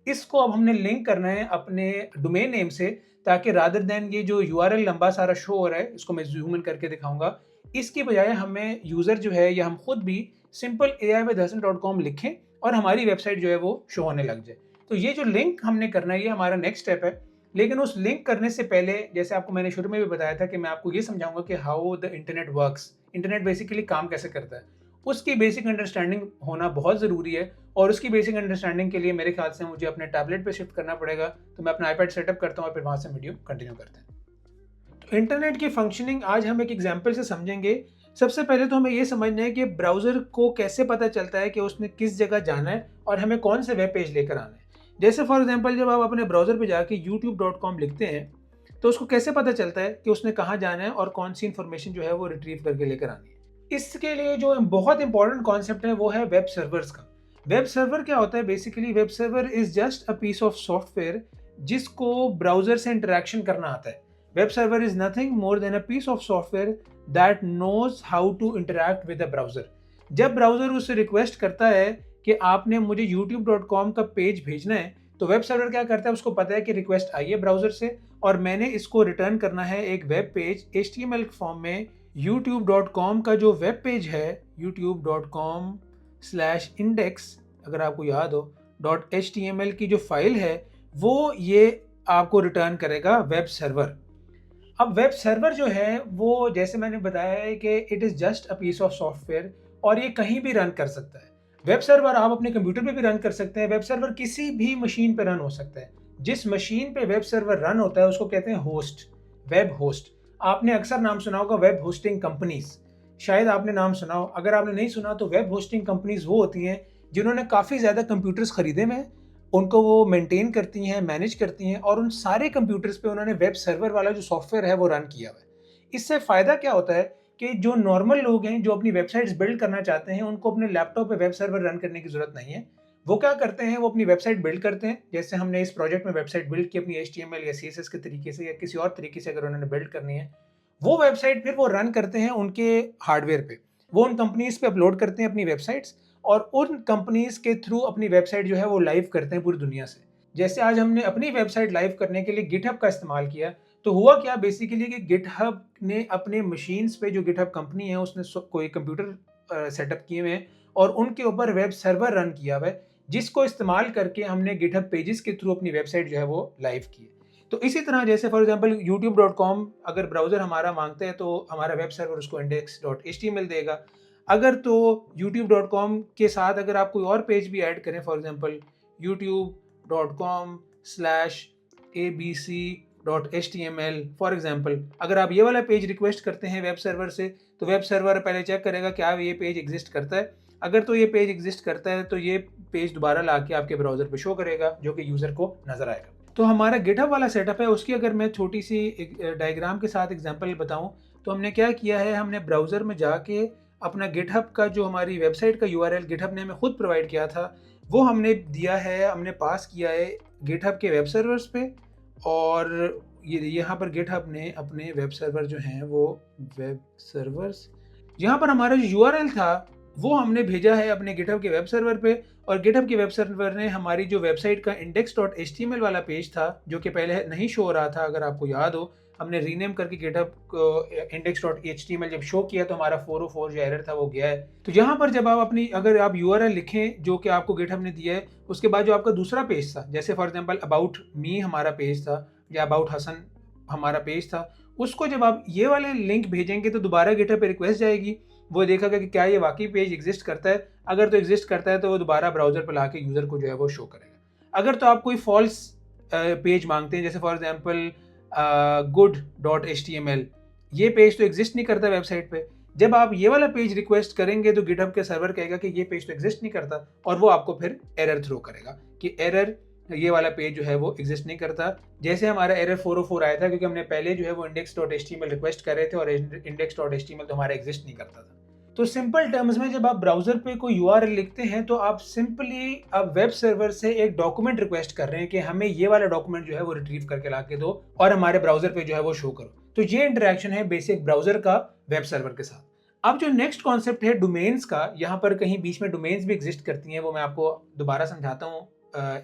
इसको अब हमने लिंक करना है अपने डोमेन नेम से, ताकि रादर देन ये जो यूआरएल लंबा सारा शो हो रहा है, इसको मैं जूम इन करके दिखाऊंगा, इसकी बजाय हमें यूज़र जो है या हम खुद भी सिंपल aiwithhasan.com लिखें और हमारी वेबसाइट जो है वो शो होने लग जाए। तो ये जो लिंक हमने करना है ये हमारा नेक्स्ट स्टेप है। लेकिन उस लिंक करने से पहले जैसे आपको मैंने शुरू में भी बताया था कि मैं आपको ये समझाऊंगा कि how the internet works, internet basically काम कैसे करता है, उसकी बेसिक अंडरस्टैंडिंग होना बहुत ज़रूरी है। और उसकी बेसिक अंडरस्टैंडिंग के लिए मेरे ख्याल से मुझे अपने टैबलेट पे शिफ्ट करना पड़ेगा। तो मैं अपना आईपैड सेटअप करता हूँ और फिर वहाँ से वीडियो कंटिन्यू करते हैं। तो इंटरनेट की फंक्शनिंग आज हम एक एग्जाम्पल से समझेंगे। सबसे पहले तो हमें ये समझना है कि ब्राउज़र को कैसे पता चलता है कि उसने किस जगह जाना है और हमें कौन से वेब पेज लेकर आना है। जैसे फॉर एग्जांपल जब आप अपने ब्राउज़र पे जाके youtube.com लिखते हैं तो उसको कैसे पता चलता है कि उसने कहाँ जाना है और कौन सी इन्फॉर्मेशन जो है वो रिट्रीव करके लेकर आनी है। इसके लिए जो बहुत इंपॉर्टेंट कॉन्सेप्ट है वो है वेब सर्वर्स का। वेब सर्वर क्या होता है? Basically web server is just a piece of software जिसको ब्राउज़र से इंटरेक्शन करना आता है। Web server is nothing more than a piece of software that knows how to interact with the browser। जब browser उससे रिक्वेस्ट करता है कि आपने मुझे youtube.com का पेज भेजना है, तो वेब सर्वर क्या करता है? उसको पता है कि रिक्वेस्ट आई है ब्राउज़र से और मैंने इसको रिटर्न करना है एक वेब पेज HTML फॉर्म में। youtube.com का जो वेब पेज है youtube.com/index, अगर आपको याद हो, .html की जो फाइल है वो ये आपको रिटर्न करेगा वेब सर्वर। अब वेब सर्वर जो है वो जैसे मैंने बताया है कि it is just a piece of software और ये कहीं भी रन कर सकता है। वेब सर्वर आप अपने कंप्यूटर पे भी रन कर सकते हैं। वेब सर्वर किसी भी मशीन पे रन हो सकता है। जिस मशीन पे वेब सर्वर रन होता है उसको कहते हैं होस्ट, वेब होस्ट। आपने अक्सर नाम सुना होगा वेब होस्टिंग कंपनीज, शायद आपने नाम सुना हो। अगर आपने नहीं सुना तो वेब होस्टिंग कंपनीज वो होती हैं जिन्होंने काफ़ी ज़्यादा कंप्यूटर्स खरीदे हुए हैं, उनको वो मेंटेन करती हैं, मैनेज करती हैं और उन सारे कंप्यूटर्स पे उन्होंने वेब सर्वर वाला जो सॉफ्टवेयर है वो रन किया हुआ है। इससे फ़ायदा क्या होता है कि जो नॉर्मल लोग हैं जो अपनी वेबसाइट्स बिल्ड करना चाहते हैं उनको अपने लैपटॉप पे वेब सर्वर रन करने की ज़रूरत नहीं है। वो क्या करते हैं? वो अपनी वेबसाइट बिल्ड करते हैं। जैसे हमने इस प्रोजेक्ट में वेबसाइट बिल्ड की अपनी HTML या CSS के तरीके से या किसी और तरीके से अगर उन्होंने बिल्ड करनी है, वो वेबसाइट फिर वो रन करते हैं उनके हार्डवेयर पे। वो उन कंपनीज़ पे अपलोड करते हैं अपनी वेबसाइट्स और उन कंपनीज़ के थ्रू अपनी वेबसाइट जो है वो लाइव करते हैं पूरी दुनिया से। जैसे आज हमने अपनी वेबसाइट लाइव करने के लिए गिटहब का इस्तेमाल किया, तो हुआ क्या बेसिकली कि गिटहब ने अपने मशीन्स पे, जो गिटहब कंपनी है उसने कोई कंप्यूटर सेटअप किए हुए हैं और उनके ऊपर वेब सर्वर रन किया हुआ है जिसको इस्तेमाल करके हमने गिटहब पेजेस के थ्रू अपनी वेबसाइट जो है वो लाइव की है। तो इसी तरह जैसे फॉर एग्जांपल youtube.com अगर ब्राउज़र हमारा मांगता है तो हमारा वेब सर्वर उसको index.html देगा। अगर तो youtube.com के साथ अगर आप कोई और पेज भी ऐड करें, for example youtube.com/abc.html for example, अगर आप ये वाला पेज रिक्वेस्ट करते हैं वेब सर्वर से तो वेब सर्वर पहले चेक करेगा क्या ये पेज एग्जिस्ट करता है। अगर तो ये पेज एग्जिस्ट करता है तो ये पेज दोबारा ला के आपके ब्राउज़र पे शो करेगा जो कि यूज़र को नज़र आएगा। तो हमारा गिटहब वाला सेटअप है, उसकी अगर मैं छोटी सी एक डायग्राम के साथ एग्जांपल बताऊं तो हमने क्या किया है, हमने ब्राउज़र में जाके अपना गिटहब का जो हमारी वेबसाइट का यूआरएल गिटहब ने हमें खुद प्रोवाइड किया था वो हमने दिया है, हमने पास किया है गिटहब के वेब सर्वर्स पे। और ये यहाँ पर गिटहब ने अपने वेब सर्वर जो हैं वो वेब सर्वर्स, यहाँ पर हमारा जो यूआरएल था वो हमने भेजा है अपने गिटहब के वेब सर्वर पे और गिटहब के वेब सर्वर ने हमारी जो वेबसाइट का index.html वाला पेज था जो कि पहले नहीं शो हो रहा था, अगर आपको याद हो हमने रीनेम करके गिटहब को index.html जब शो किया तो हमारा 404 जो एरर था वो गया है। तो यहाँ पर जब आप अपनी अगर आप यूआरएल लिखें जो कि आपको गिटहब ने दिया है, उसके बाद जो आपका दूसरा पेज था, जैसे फॉर एग्जांपल अबाउट मी हमारा पेज था या अबाउट हसन हमारा पेज था, उसको जब आप ये वाले लिंक भेजेंगे तो दोबारा गिटहब पे रिक्वेस्ट जाएगी, वो देखेगा कि क्या ये वाकई पेज एग्जिस्ट करता है। अगर तो एग्जिस्ट करता है तो वो दोबारा ब्राउज़र पर ला के यूज़र को जो है वो शो करेगा। अगर तो आप कोई फॉल्स पेज मांगते हैं जैसे फॉर एग्जांपल good.html, ये पेज तो एग्जिस्ट नहीं करता वेबसाइट पे, जब आप ये वाला पेज रिक्वेस्ट करेंगे तो गिटहब के सर्वर कहेगा कि ये पेज तो एग्जिस्ट नहीं करता और वो आपको फिर एरर थ्रो करेगा कि एरर, ये वाला पेज जो है वो एग्जिस्ट नहीं करता। जैसे हमारा एरर 404 आया था क्योंकि हमने पहले जो है वो index.html रिक्वेस्ट कर रहे थे और index.html तो हमारा एग्जिस्ट नहीं करता था। तो सिंपल टर्म्स में जब आप ब्राउज़र पे कोई यूआरएल लिखते हैं तो आप सिंपली अब वेब सर्वर से एक डॉक्यूमेंट रिक्वेस्ट कर रहे हैं कि हमें ये वाला डॉक्यूमेंट जो है वो रिट्रीव करके ला के दो और हमारे ब्राउज़र पे जो है वो शो करो। तो ये इंटरेक्शन है बेसिक ब्राउज़र का वेब सर्वर के साथ। अब जो नेक्स्ट कॉन्सेप्ट है डोमेन्स का, यहाँ पर कहीं बीच में डोमेन्स भी एग्जिस्ट करती हैं, वो मैं आपको दोबारा समझाता हूँ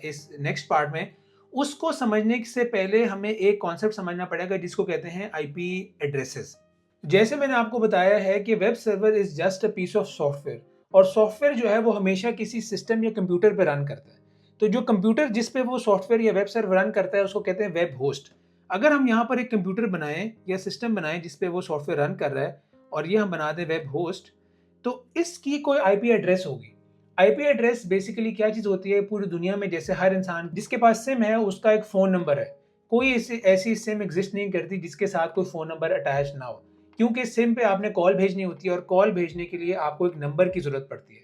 इस नेक्स्ट पार्ट में। उसको समझने से पहले हमें एक कॉन्सेप्ट समझना पड़ेगा जिसको कहते हैं आईपी एड्रेसेस। जैसे मैंने आपको बताया है कि web server is just a piece of software और सॉफ्टवेयर जो है वो हमेशा किसी सिस्टम या कंप्यूटर पर रन करता है। तो जो कंप्यूटर जिस पे वो सॉफ्टवेयर या वेब सर्वर रन करता है उसको कहते हैं वेब होस्ट। अगर हम यहाँ पर एक कंप्यूटर बनाएं या सिस्टम बनाएं जिस पे वो सॉफ्टवेयर रन कर रहा है और ये हम बना दें वेब होस्ट, तो इसकी कोई आईपी एड्रेस होगी। आईपी एड्रेस बेसिकली क्या चीज़ होती है, पूरी दुनिया में जैसे हर इंसान जिसके पास सिम है उसका एक फ़ोन नंबर है, कोई ऐसी सिम एग्जिस्ट नहीं करती जिसके साथ कोई फ़ोन नंबर अटैच ना हो, क्योंकि सिम पे आपने कॉल भेजनी होती है और कॉल भेजने के लिए आपको एक नंबर की ज़रूरत पड़ती है।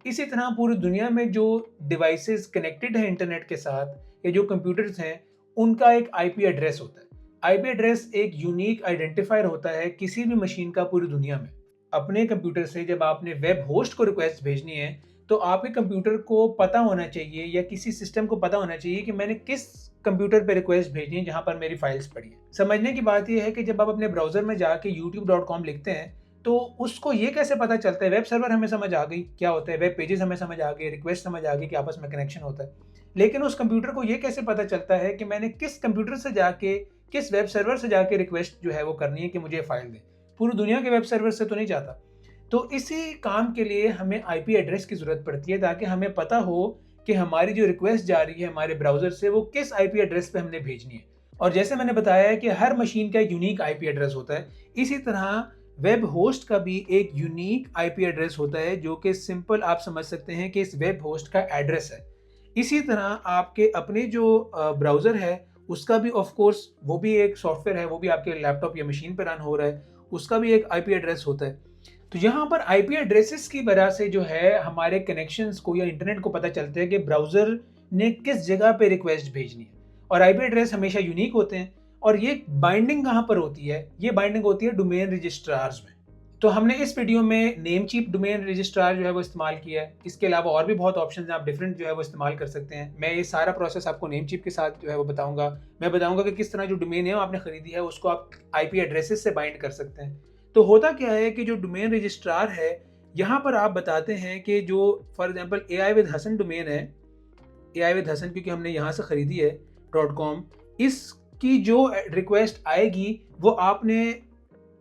इसी तरह पूरी दुनिया में जो डिवाइसेस कनेक्टेड हैं इंटरनेट के साथ या जो कंप्यूटर्स हैं, उनका एक आईपी एड्रेस होता है। आईपी एड्रेस एक यूनिक आइडेंटिफायर होता है किसी भी मशीन का पूरी दुनिया में। अपने कंप्यूटर से जब आपने वेब होस्ट को रिक्वेस्ट भेजनी है तो आपके कंप्यूटर को पता होना चाहिए या किसी सिस्टम को पता होना चाहिए कि मैंने किस कंप्यूटर पे रिक्वेस्ट भेजनी है जहां पर मेरी फाइल्स पड़ी है। समझने की बात यह है कि जब आप अपने ब्राउजर में जाके youtube.com लिखते हैं तो उसको ये कैसे पता चलता है, वेब सर्वर हमें समझ आ गई क्या होता है, वेब पेजेस हमें समझ आ गए, रिक्वेस्ट समझ आ गई कि आपस में कनेक्शन होता है, लेकिन उस कंप्यूटर को ये कैसे पता चलता है कि मैंने किस कंप्यूटर से जाके किस वेब सर्वर से जाके रिक्वेस्ट जो है वो करनी है कि मुझे फाइल दे। पूरी दुनिया के वेब सर्वर से तो नहीं जाता। तो इसी काम के लिए हमें आईपी एड्रेस की जरूरत पड़ती है ताकि हमें पता हो कि हमारी जो रिक्वेस्ट जा रही है हमारे ब्राउजर से वो किस आईपी एड्रेस पे हमने भेजनी है। और जैसे मैंने बताया है कि हर मशीन का एक यूनिक आईपी एड्रेस होता है, इसी तरह वेब होस्ट का भी एक यूनिक आईपी एड्रेस होता है जो कि सिंपल आप समझ सकते हैं कि इस वेब होस्ट का एड्रेस है। इसी तरह आपके अपने जो ब्राउज़र है उसका भी ऑफ कोर्स वो भी एक सॉफ्टवेयर है, वो भी आपके लैपटॉप या मशीन पर रन हो रहा है, उसका भी एक आईपी एड्रेस होता है। तो यहाँ पर आईपी एड्रेसेस की वजह से जो है हमारे कनेक्शंस को या इंटरनेट को पता चलता है कि ब्राउज़र ने किस जगह पे रिक्वेस्ट भेजनी है। और आईपी एड्रेस हमेशा यूनिक होते हैं और ये बाइंडिंग कहाँ पर होती है, ये बाइंडिंग होती है डोमेन रजिस्ट्रार्स में। तो हमने इस वीडियो में नेमचीप डोमेन रजिस्ट्रार जो है वो इस्तेमाल किया है। इसके अलावा और भी बहुत ऑप्शन हैं, आप डिफरेंट जो है वो इस्तेमाल कर सकते हैं। मैं ये सारा प्रोसेस आपको नेमचीप के साथ जो है वो बताऊंगा। मैं बताऊंगा कि किस तरह जो डोमेन है आपने खरीदी है उसको आप आईपी एड्रेसेस से बाइंड कर सकते हैं। तो होता क्या है कि जो डोमेन रजिस्ट्रार है यहाँ पर आप बताते हैं कि जो for example AI with Hasan domain है, AI विद हसन क्योंकि हमने यहाँ से ख़रीदी है .com, इसकी जो रिक्वेस्ट आएगी वो आपने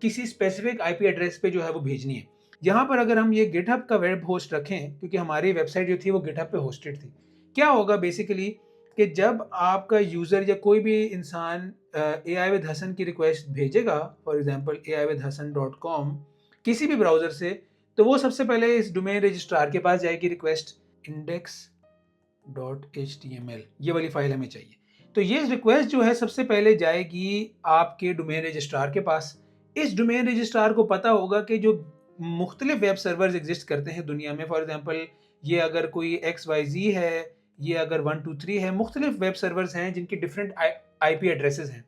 किसी स्पेसिफिक आईपी एड्रेस पे जो है वो भेजनी है। यहाँ पर अगर हम ये गिटहब का वेब होस्ट रखें, क्योंकि हमारी वेबसाइट जो थी वो गिटहब पे होस्टेड थी, क्या होगा बेसिकली कि जब आपका यूज़र या कोई भी इंसान AI विद हसन की रिक्वेस्ट भेजेगा, फॉर एग्जांपल aiwithhasan.com किसी भी ब्राउज़र से, तो वो सबसे पहले इस डोमेन रजिस्ट्रार के पास जाएगी रिक्वेस्ट index.html, ये वाली फाइल हमें चाहिए। तो ये रिक्वेस्ट जो है सबसे पहले जाएगी आपके डोमेन रजिस्ट्रार के पास। इस डोमेन रजिस्ट्रार को पता होगा कि जो मुख्तलिफ वेब सर्वर्स एग्जिस्ट करते हैं दुनिया में, फॉर एग्जांपल ये अगर कोई XYZ है, ये अगर 123 है, मुख्तलिफ वेब सर्वर्स हैं जिनकी डिफरेंट आईपी एड्रेसेस हैं।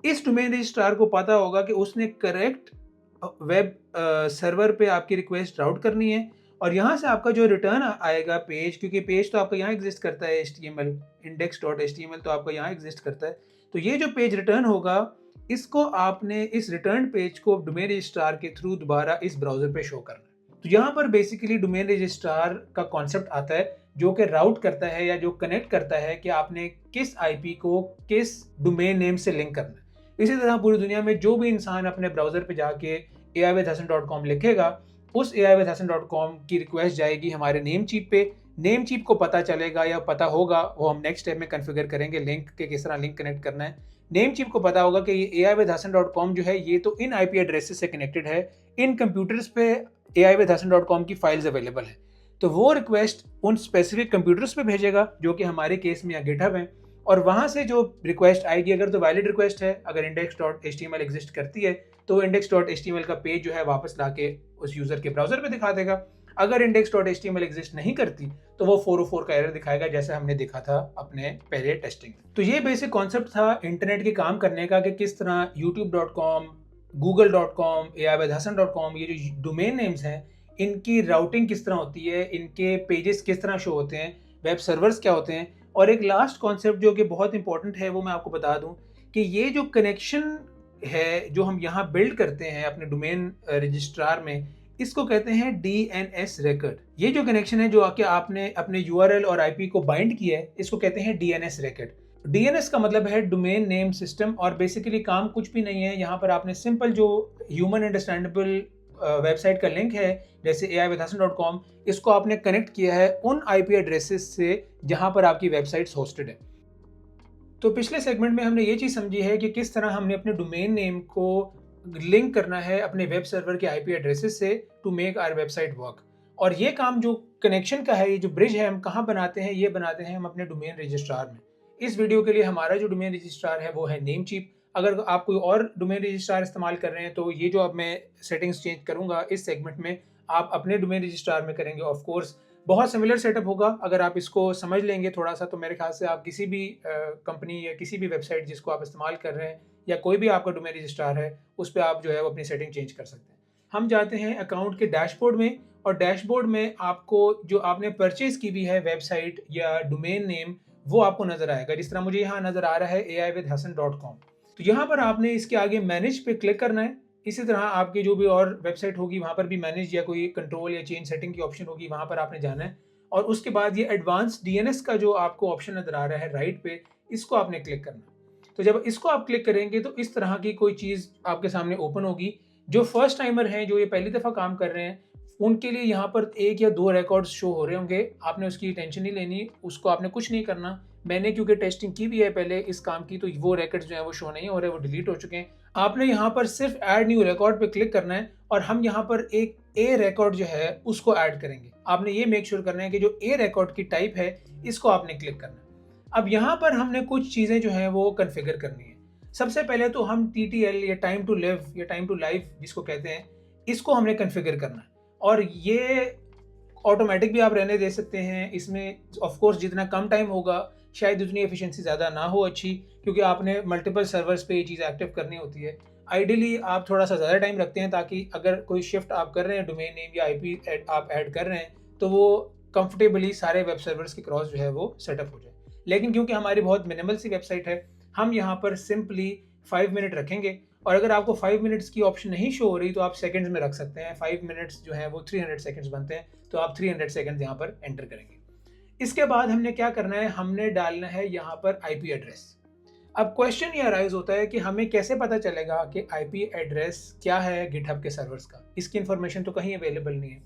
इस डोमेन रजिस्ट्रार को पता होगा कि उसने करेक्ट वेब सर्वर पे आपकी रिक्वेस्ट राउट करनी है और यहाँ से आपका जो रिटर्न आएगा पेज, क्योंकि पेज तो आपका यहाँ एग्जिस्ट करता है HTML, index.html तो आपका यहाँ एग्जिस्ट करता है, तो ये जो पेज रिटर्न होगा इसको आपने इस रिटर्न पेज को डोमेन रजिस्ट्रार के थ्रू दोबारा इस ब्राउज़र पे शो करना है। तो यहाँ पर बेसिकली डोमेन रजिस्ट्रार का कॉन्सेप्ट आता है जो कि राउट करता है या जो कनेक्ट करता है कि आपने किस आईपी को किस डोमेन नेम से लिंक करना है। इसी तरह पूरी दुनिया में जो भी इंसान अपने ब्राउज़र पे जाके aiwithhasan.com लिखेगा, उस aiwithhasan.com की रिक्वेस्ट जाएगी हमारे नेमचीप पे। नेमचीप को पता चलेगा या पता होगा, वो हम नेक्स्ट स्टेप में कॉन्फ़िगर करेंगे लिंक के किस तरह लिंक कनेक्ट करना है। नेमचीप को पता होगा कि ये aiwithhasan.com जो है ये तो इन आईपी एड्रेसेस से कनेक्टेड है, इन कंप्यूटर्स पे aiwithhasan.com की फाइल्स अवेलेबल है। तो वो रिक्वेस्ट उन स्पेसिफिक कंप्यूटर्स पे भेजेगा जो कि हमारे केस में या गिटहब है, और वहाँ से जो रिक्वेस्ट आएगी अगर तो वैलिड रिक्वेस्ट है, अगर index.html एग्जिस्ट करती है तो index.html का पेज जो है वापस लाके उस यूज़र के ब्राउज़र पे दिखा देगा। अगर index.html एग्जिस्ट नहीं करती तो वो 404 का एरर दिखाएगा, जैसे हमने देखा था अपने पहले टेस्टिंग में। तो ये बेसिक कॉन्सेप्ट था इंटरनेट के काम करने का कि किस तरह youtube.com, google.com, aiwithhasan.com ये जो डोमेन नेम्स हैं इनकी राउटिंग किस तरह होती है, इनके पेजेस किस तरह शो होते हैं, वेब सर्वर्स क्या होते हैं। और एक लास्ट कॉन्सेप्ट जो कि बहुत इंपॉर्टेंट है वो मैं आपको बता दूं कि ये जो कनेक्शन है जो हम यहाँ बिल्ड करते हैं अपने डोमेन रजिस्ट्रार में, इसको कहते हैं DNS रिकॉर्ड। ये जो कनेक्शन है जो आके आपने अपने URL और IP को बाइंड किया है, इसको कहते हैं DNS रिकॉर्ड। DNS का मतलब है डोमेन नेम सिस्टम, और बेसिकली काम कुछ भी नहीं है। यहाँ पर आपने सिंपल जो ह्यूमन अंडरस्टैंडेबल वेबसाइट का लिंक है जैसे aiwithhasan.com, इसको आपने कनेक्ट किया है उन आईपी एड्रेसेस से जहां पर आपकी वेबसाइट्स होस्टेड है। तो पिछले सेगमेंट में हमने ये चीज़ समझी है कि किस तरह हमने अपने डोमेन नेम को लिंक करना है अपने वेब सर्वर के आईपी एड्रेसेस से to make our website work. और ये काम जो कनेक्शन का है, ये जो ब्रिज है, हम कहाँ बनाते हैं? ये बनाते हैं हम अपने डोमेन रजिस्ट्रार में। इस वीडियो के लिए हमारा जो डोमेन रजिस्ट्रार है वो है नेमचीप। अगर आप कोई और डोमेन रजिस्ट्रार इस्तेमाल कर रहे हैं तो ये जो अब मैं सेटिंग्स चेंज करूंगा इस सेगमेंट में, आप अपने डोमेन रजिस्ट्रार में करेंगे। ऑफ कोर्स बहुत सिमिलर सेटअप होगा। अगर आप इसको समझ लेंगे थोड़ा सा तो मेरे ख्याल से आप किसी भी कंपनी या किसी भी वेबसाइट जिसको आप इस्तेमाल कर रहे हैं या कोई भी आपका डोमेन रजिस्ट्रार है उस पर आप जो है वो अपनी सेटिंग चेंज कर सकते हैं। हम जाते हैं अकाउंट के डैशबोर्ड में, और डैशबोर्ड में आपको जो आपने परचेज की हुई है वेबसाइट या डोमेन नेम वो आपको नजर आएगा। जिस तरह मुझे यहाँ नजर आ रहा है aiwithhasan.com। तो यहाँ पर आपने इसके आगे मैनेज पे क्लिक करना है। इसी तरह आपकी जो भी और वेबसाइट होगी वहाँ पर भी मैनेज या कोई कंट्रोल या चेंज सेटिंग की ऑप्शन होगी, वहाँ पर आपने जाना है। और उसके बाद ये एडवांस डीएनएस का जो आपको ऑप्शन नजर आ रहा है राइट पे, इसको आपने क्लिक करना है। तो जब इसको आप क्लिक करेंगे तो इस तरह की कोई चीज़ आपके सामने ओपन होगी। जो फर्स्ट टाइमर हैं, जो ये पहली दफ़ा काम कर रहे हैं, उनके लिए यहाँ पर 1 या 2 रिकॉर्ड्स शो हो रहे होंगे। आपने उसकी टेंशन नहीं लेनी, उसको आपने कुछ नहीं करना। मैंने क्योंकि टेस्टिंग की भी है पहले इस काम की, तो वो रिकॉर्ड्स जो है वो शो नहीं हो रहे, वो डिलीट हो चुके हैं। आपने यहाँ पर सिर्फ ऐड न्यू रिकॉर्ड पे क्लिक करना है और हम यहाँ पर एक ए रिकॉर्ड जो है उसको ऐड करेंगे। आपने ये मेक श्योर करना है कि जो ए रिकॉर्ड की टाइप है इसको आपने क्लिक करना है। अब यहाँ पर हमने कुछ चीज़ें जो है वो कन्फिगर करनी है। सबसे पहले तो हम TTL या टाइम टू लिव या टाइम टू लाइव जिसको कहते हैं, इसको हमने कन्फिगर करना है। और ये ऑटोमेटिक भी आप रहने दे सकते हैं। इसमें ऑफ कोर्स जितना कम टाइम होगा शायद उतनी एफिशिएंसी ज़्यादा ना हो अच्छी, क्योंकि आपने मल्टीपल सर्वर्स पे ये चीज़ एक्टिव करनी होती है। आइडियली आप थोड़ा सा ज़्यादा टाइम रखते हैं ताकि अगर कोई शिफ्ट आप कर रहे हैं, डोमेन नेम या आईपी आप ऐड कर रहे हैं, तो वो कंफर्टेबली सारे वेब सर्वर्स के क्रॉस जो है वो सेटअप हो जाए। लेकिन क्योंकि हमारी बहुत मिनिमल सी वेबसाइट है, हम यहाँ पर सिंपली 5 मिनट रखेंगे। और अगर आपको 5 मिनट्स की ऑप्शन नहीं शो हो रही तो आप सेकंड्स में रख सकते हैं। 5 मिनट्स जो है वो 300 सेकंड्स बनते हैं, तो आप 300 सेकंड्स यहाँ पर एंटर करेंगे। इसके बाद हमने क्या करना है, हमने डालना है यहाँ पर आईपी एड्रेस। अब क्वेश्चन ये अराइज होता है कि हमें कैसे पता चलेगा कि आईपी एड्रेस क्या है गिटहब के सर्वर्स का। इसकी इंफॉर्मेशन तो कहीं अवेलेबल नहीं है।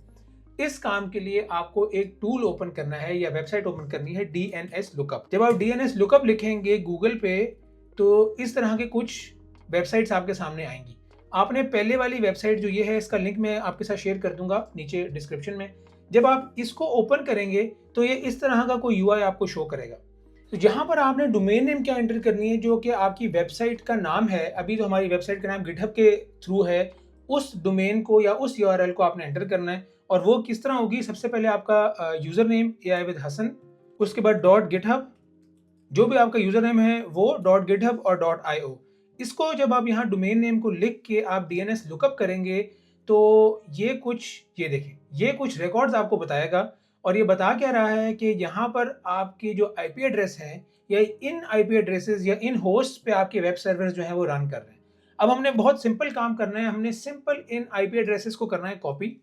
इस काम के लिए आपको एक टूल ओपन करना है या वेबसाइट ओपन करनी है, DNS लुकअप। जब आप DNS लुकअप लिखेंगे गूगल पे तो इस तरह के कुछ वेबसाइट्स आपके सामने आएंगी। आपने पहले वाली वेबसाइट जो ये है, इसका लिंक मैं आपके साथ शेयर कर दूंगा नीचे डिस्क्रिप्शन में। जब आप इसको ओपन करेंगे तो ये इस तरह का कोई UI आपको शो करेगा। तो जहाँ पर आपने डोमेन नेम क्या एंटर करनी है, जो कि आपकी वेबसाइट का नाम है। अभी तो हमारी वेबसाइट का नाम गिटहब के थ्रू है, उस डोमेन को या उस URL को आपने एंटर करना है। और वो किस तरह होगी, सबसे पहले आपका यूज़र नेम aiwithhasan, उसके बाद .github, जो भी आपका यूज़र नेम है वो .github और .io। इसको जब आप यहाँ डोमेन नेम को लिख के आप DNS लुकअप करेंगे तो ये देखें, ये कुछ रिकॉर्ड्स आपको बताएगा। और ये बता क्या रहा है कि यहाँ पर आपकी जो आईपी एड्रेस है या इन आईपी एड्रेसेस या इन होस्ट पे आपके वेब सर्वर्स जो है वो रन कर रहे हैं। अब हमने बहुत सिंपल काम करना है, हमने सिंपल इन आईपी एड्रेसेस को करना है कॉपी,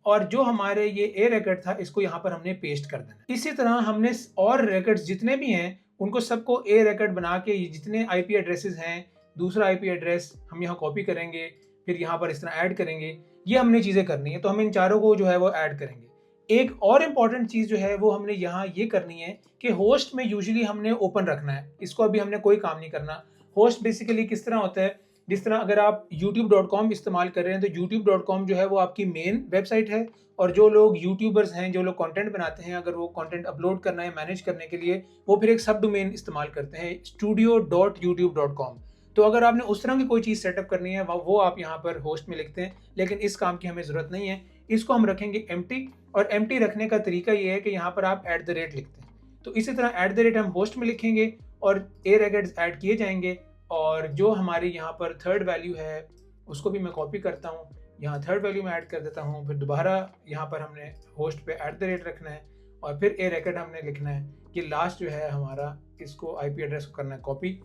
और जो हमारे ये ए रिकॉर्ड था इसको यहाँ पर हमने पेस्ट कर देना है। इसी तरह हमने और रिकॉर्ड्स जितने भी हैं उनको सबको ए रिकॉर्ड बना के, ये जितने आईपी एड्रेसेस हैं, दूसरा आईपी एड्रेस हम यहाँ कॉपी करेंगे, फिर यहाँ पर इस तरह ऐड करेंगे। ये हमने चीज़ें करनी है, तो हम इन चारों को जो है वो ऐड करेंगे। एक और इम्पॉर्टेंट चीज़ जो है वो हमने यहाँ ये करनी है कि होस्ट में यूजुअली हमने ओपन रखना है। इसको अभी हमने कोई काम नहीं करना। होस्ट बेसिकली किस तरह होता है, जिस तरह अगर आप youtube.com इस्तेमाल कर रहे हैं तो youtube.com जो है वो आपकी मेन वेबसाइट है। और जो लोग यूट्यूबर्स हैं, जो लोग कंटेंट बनाते हैं, अगर वो कंटेंट अपलोड करना है मैनेज करने के लिए, वो फिर एक सब डोमेन इस्तेमाल करते हैं studio.youtube.com। तो अगर आपने उस तरह की कोई चीज़ सेटअप करनी है वो आप यहाँ पर होस्ट में लिखते हैं, लेकिन इस काम की हमें ज़रूरत नहीं है। इसको हम रखेंगे एम्प्टी, और एम्प्टी रखने का तरीका ये है कि यहाँ पर आप @ लिखते हैं। तो इसी तरह @ हम होस्ट में लिखेंगे और ए रिकॉर्ड्स ऐड किए जाएंगे। और जो हमारी यहाँ पर थर्ड वैल्यू है उसको भी मैं कॉपी करता हूँ, यहाँ थर्ड वैल्यू में ऐड कर देता हूँ। फिर दोबारा यहाँ पर हमने होस्ट पे @ रखना है और फिर ए रिकॉर्ड हमने लिखना है। ये लास्ट जो है हमारा, इसको आईपी एड्रेस को करना है कॉपी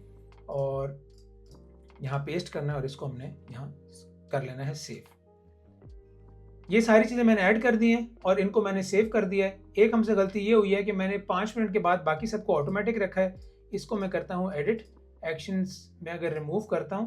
और यहाँ पेस्ट करना है और इसको हमने यहाँ कर लेना है सेव। ये सारी चीज़ें मैंने ऐड कर दी हैं और इनको मैंने सेव कर दिया है। एक हमसे गलती ये हुई है कि मैंने 5 मिनट के बाद बाकी सबको ऑटोमेटिक रखा है। इसको मैं करता हूँ एडिट, एक्शंस में अगर रिमूव करता हूँ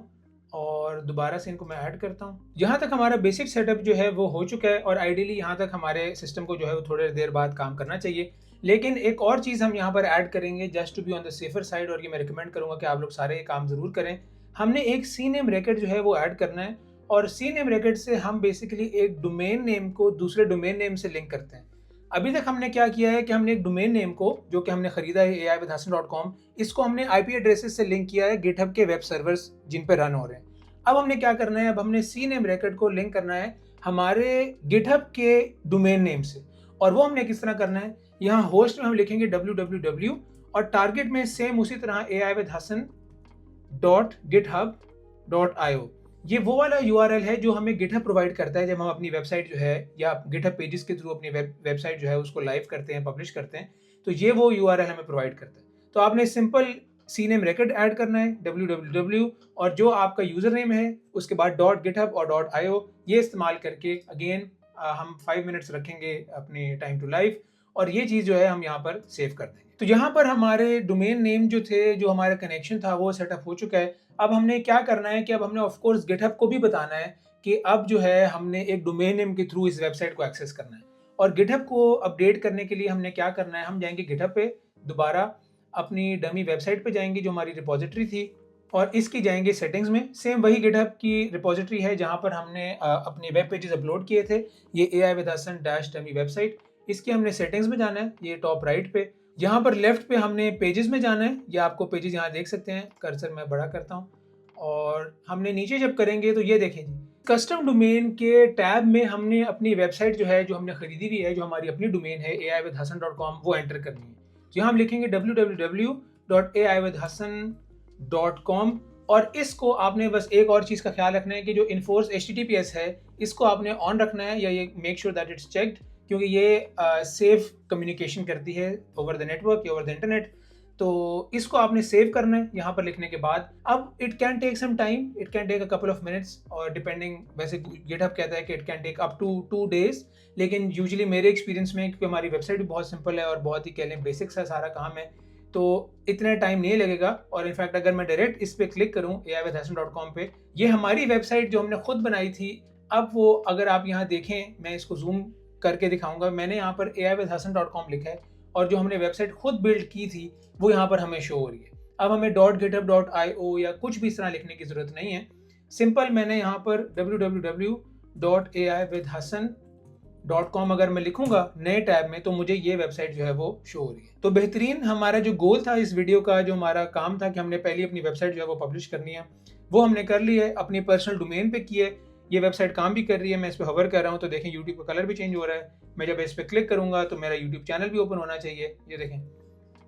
और दोबारा से इनको मैं ऐड करता हूँ। यहाँ तक हमारा बेसिक सेटअप जो है वो हो चुका है और आइडियली यहाँ तक हमारे सिस्टम को जो है वो थोड़ी देर बाद काम करना चाहिए। लेकिन एक और चीज़ हम यहाँ पर ऐड करेंगे just to be on the safer side, और ये मैं रिकमेंड करूँगा कि आप लोग सारे ये काम ज़रूर करें। हमने एक CNAME record जो है वो ऐड करना है, और CNAME record से हम बेसिकली एक डोमेन नेम को दूसरे डोमेन नेम से लिंक करते हैं। अभी तक हमने क्या किया है कि हमने एक डोमेन नेम को, जो कि हमने खरीदा है aiwithhasan.com, इसको हमने IP एड्रेसेस से लिंक किया है गिटहब के वेब सर्वर्स जिन पे रन हो रहे हैं। अब हमने क्या करना है, अब हमने CNAME record को लिंक करना है हमारे गिटहब के डोमेन नेम से। और वो हमने किस तरह करना है, यहाँ होस्ट में हम लिखेंगे www, और टारगेट में सेम उसी तरह aiwithhasan.github.io। ये वो वाला URL है जो हमें गिटहब प्रोवाइड करता है जब हम अपनी वेबसाइट जो है या गिटहब पेजेस के थ्रू अपनी वेबसाइट जो है उसको लाइव करते हैं, पब्लिश करते हैं, तो ये वो URL हमें प्रोवाइड करता है। तो आपने सिंपल CNAME record ऐड करना है www, और जो आपका यूजर नेम है उसके बाद .github और .io ये इस्तेमाल करके अगेन हम 5 मिनट्स रखेंगे अपने टाइम टू लाइव, और ये चीज़ जो है हम यहाँ पर सेव कर देंगे। तो यहाँ पर हमारे डोमेन नेम जो थे, जो हमारा कनेक्शन था, वो सेटअप हो चुका है। अब हमने क्या करना है कि अब हमने ऑफ कोर्स गिटहब को भी बताना है कि अब जो है हमने एक डोमेन नेम के थ्रू इस वेबसाइट को एक्सेस करना है। और गिटहब को अपडेट करने के लिए हमने क्या करना है, हम जाएंगे गिटहब पे, दोबारा अपनी डमी वेबसाइट पे जाएंगे जो हमारी रिपोजिटरी थी, और इसकी जाएंगे सेटिंग्स में। सेम वही गिटहब की रिपोजिटरी है जहाँ पर हमने अपने वेब पेजेस अपलोड किए थे, ये aiwithhasan-dummy वेबसाइट। इसकी हमने सेटिंग्स में जाना है, ये टॉप राइट पे। यहाँ पर लेफ्ट पे हमने पेजेस में जाना है, ये आपको पेजेस यहाँ देख सकते हैं, कर्सर मैं बड़ा करता हूँ, और हमने नीचे जब करेंगे तो ये देखें जी, कस्टम डोमेन के टैब में हमने अपनी वेबसाइट जो है, जो हमने खरीदी हुई है, जो हमारी अपनी डोमेन है aiwithhasan.com, वो एंटर करनी है। यहाँ हम लिखेंगे www.aiwithhasan.com, और इसको आपने बस एक और चीज़ का ख्याल रखना है कि जो इन्फोर्स HTTPS है इसको आपने ऑन रखना है, या ये make sure that it's checked, क्योंकि ये सेफ कम्युनिकेशन करती है ओवर द नेटवर्क या ओवर द इंटरनेट। तो इसको आपने सेव करना है यहाँ पर लिखने के बाद। अब it can take some time, it can take a couple of minutes, और डिपेंडिंग, वैसे गिटहब कहता है कि it can take up to 2 days, लेकिन यूजुअली मेरे एक्सपीरियंस में, क्योंकि हमारी वेबसाइट भी बहुत सिंपल है और बहुत ही कह लें बेसिक सा सारा काम है, तो इतना टाइम नहीं लगेगा। और इनफैक्ट अगर मैं डायरेक्ट इस पर क्लिक करूँ aiwithhasan.com पे, ये हमारी वेबसाइट जो हमने खुद बनाई थी, अब वो अगर आप यहाँ देखें, मैं इसको जूम करके दिखाऊंगा, मैंने यहाँ पर aiwithhasan.com लिखा है, और जो हमने वेबसाइट खुद बिल्ड की थी वो यहाँ पर हमें शो हो रही है। अब हमें .github.io या कुछ भी इस तरह लिखने की ज़रूरत नहीं है, सिंपल मैंने यहाँ पर www.aiwithhasan.com अगर मैं लिखूंगा नए टैब में, तो मुझे ये वेबसाइट जो है वो शो हो रही है। तो बेहतरीन, हमारा जो गोल था इस वीडियो का, जो हमारा काम था कि हमने पहले अपनी वेबसाइट जो है वो पब्लिश करनी है, वो हमने कर ली है, अपनी पर्सनल डोमेन पे की है। ये वेबसाइट काम भी कर रही है, मैं इस पर हवर कर रहा हूँ तो देखें यूट्यूब का कलर भी चेंज हो रहा है। मैं जब इस पर क्लिक करूँगा तो मेरा यूट्यूब चैनल भी ओपन होना चाहिए, ये देखें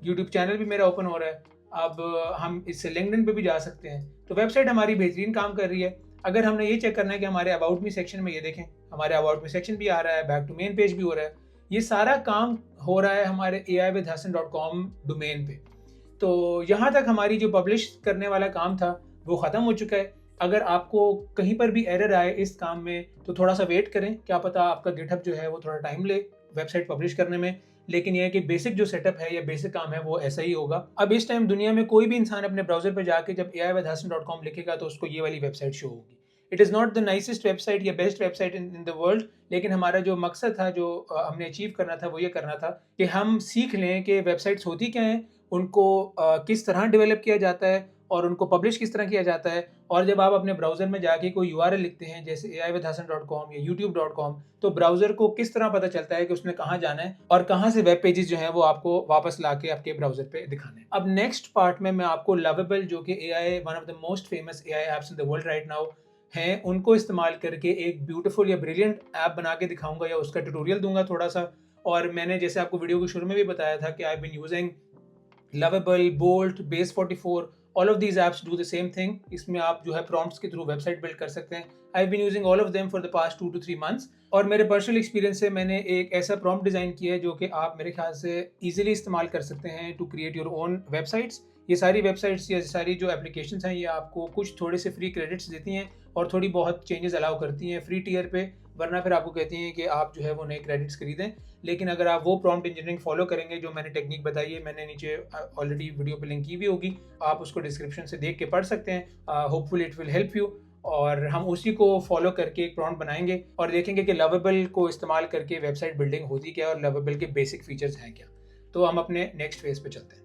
यूट्यूब चैनल भी मेरा ओपन हो रहा है। अब हम इससे लिंक्डइन पे भी जा सकते हैं। तो वेबसाइट हमारी बेहतरीन काम कर रही है। अगर हमने ये चेक करना है कि हमारे अबाउट मी सेक्शन में, ये देखें हमारे अबाउट मी सेक्शन भी आ रहा है, बैक टू मेन पेज भी हो रहा है, ये सारा काम हो रहा है हमारे aiwithhasan.com डोमेन पे। तो यहाँ तक हमारी जो पब्लिश करने वाला काम था वो ख़त्म हो चुका है। अगर आपको कहीं पर भी एरर आए इस काम में तो थोड़ा सा वेट करें, क्या पता आपका गिटहब जो है वो थोड़ा टाइम ले वेबसाइट पब्लिश करने में, लेकिन यह है कि बेसिक जो सेटअप है या बेसिक काम है वो ऐसा ही होगा। अब इस टाइम दुनिया में कोई भी इंसान अपने ब्राउजर पर जाके जब aiwithhasan.com लिखेगा तो उसको ये वाली वेबसाइट शो होगी। It is not the nicest website या best website in the world, लेकिन हमारा जो मकसद था, जो हमने अचीव करना था, वो ये करना था कि हम सीख लें कि वेबसाइट्स होती क्या हैं, उनको किस तरह डेवलप किया जाता है और उनको पब्लिश किस तरह किया जाता है। और जब आप अपने ब्राउज़र में जाके कोई URL लिखते हैं जैसे aiwithhasan.com या youtube.com, तो ब्राउज़र को किस तरह पता चलता है कि उसने कहाँ जाना है और कहाँ से वेब पेजेस जो हैं वो आपको वापस ला के आपके ब्राउज़र पे दिखाने हैं। अब नेक्स्ट पार्ट में मैं आपको लवेबल, जो कि AI one of the most famous AI apps in the world right now हैं, उनको इस्तेमाल करके एक ब्यूटीफुल या ब्रिलियंट ऐप बना के दिखाऊंगा या उसका ट्यूटोरियल दूंगा थोड़ा सा। और मैंने जैसे आपको वीडियो के शुरू में भी बताया था कि I been using lovable, bolt, base 44, all of these apps do the same thing. इसमें आप जो है प्रॉम्प्ट्स के थ्रू वेबसाइट बिल्ड कर सकते हैं। I been using all of them for the past 2 to 3 months। और मेरे पर्सनल एक्सपीरियंस से मैंने एक ऐसा प्रॉम्प्ट डिज़ाइन किया है जो कि आप मेरे ख्याल से ईजिली इस्तेमाल कर सकते हैं to create your own websites. ये सारी वेबसाइट्स या सारी जो एप्लीकेशंस हैं ये आपको कुछ थोड़े से फ्री क्रेडिट्स देती हैं और थोड़ी बहुत चेंजेस अलाउ करती हैं फ्री टियर पे। वरना फिर आपको कहती हैं कि आप जो है वो नए क्रेडिट्स खरीदें। लेकिन अगर आप वो प्रॉम्प्ट इंजीनियरिंग फॉलो करेंगे जो मैंने टेक्निक बताई है, मैंने नीचे ऑलरेडी वीडियो पे लिंक की भी होगी, आप उसको डिस्क्रिप्शन से देख के पढ़ सकते हैं। Hopefully it will help you. और हम उसी को फॉलो करके एक प्रॉम्प्ट बनाएंगे और देखेंगे कि लवेबल को इस्तेमाल करके वेबसाइट बिल्डिंग होती क्या है और लवेबल के बेसिक फीचर्स हैं क्या। तो हम अपने नेक्स्ट फेज पे चलते हैं।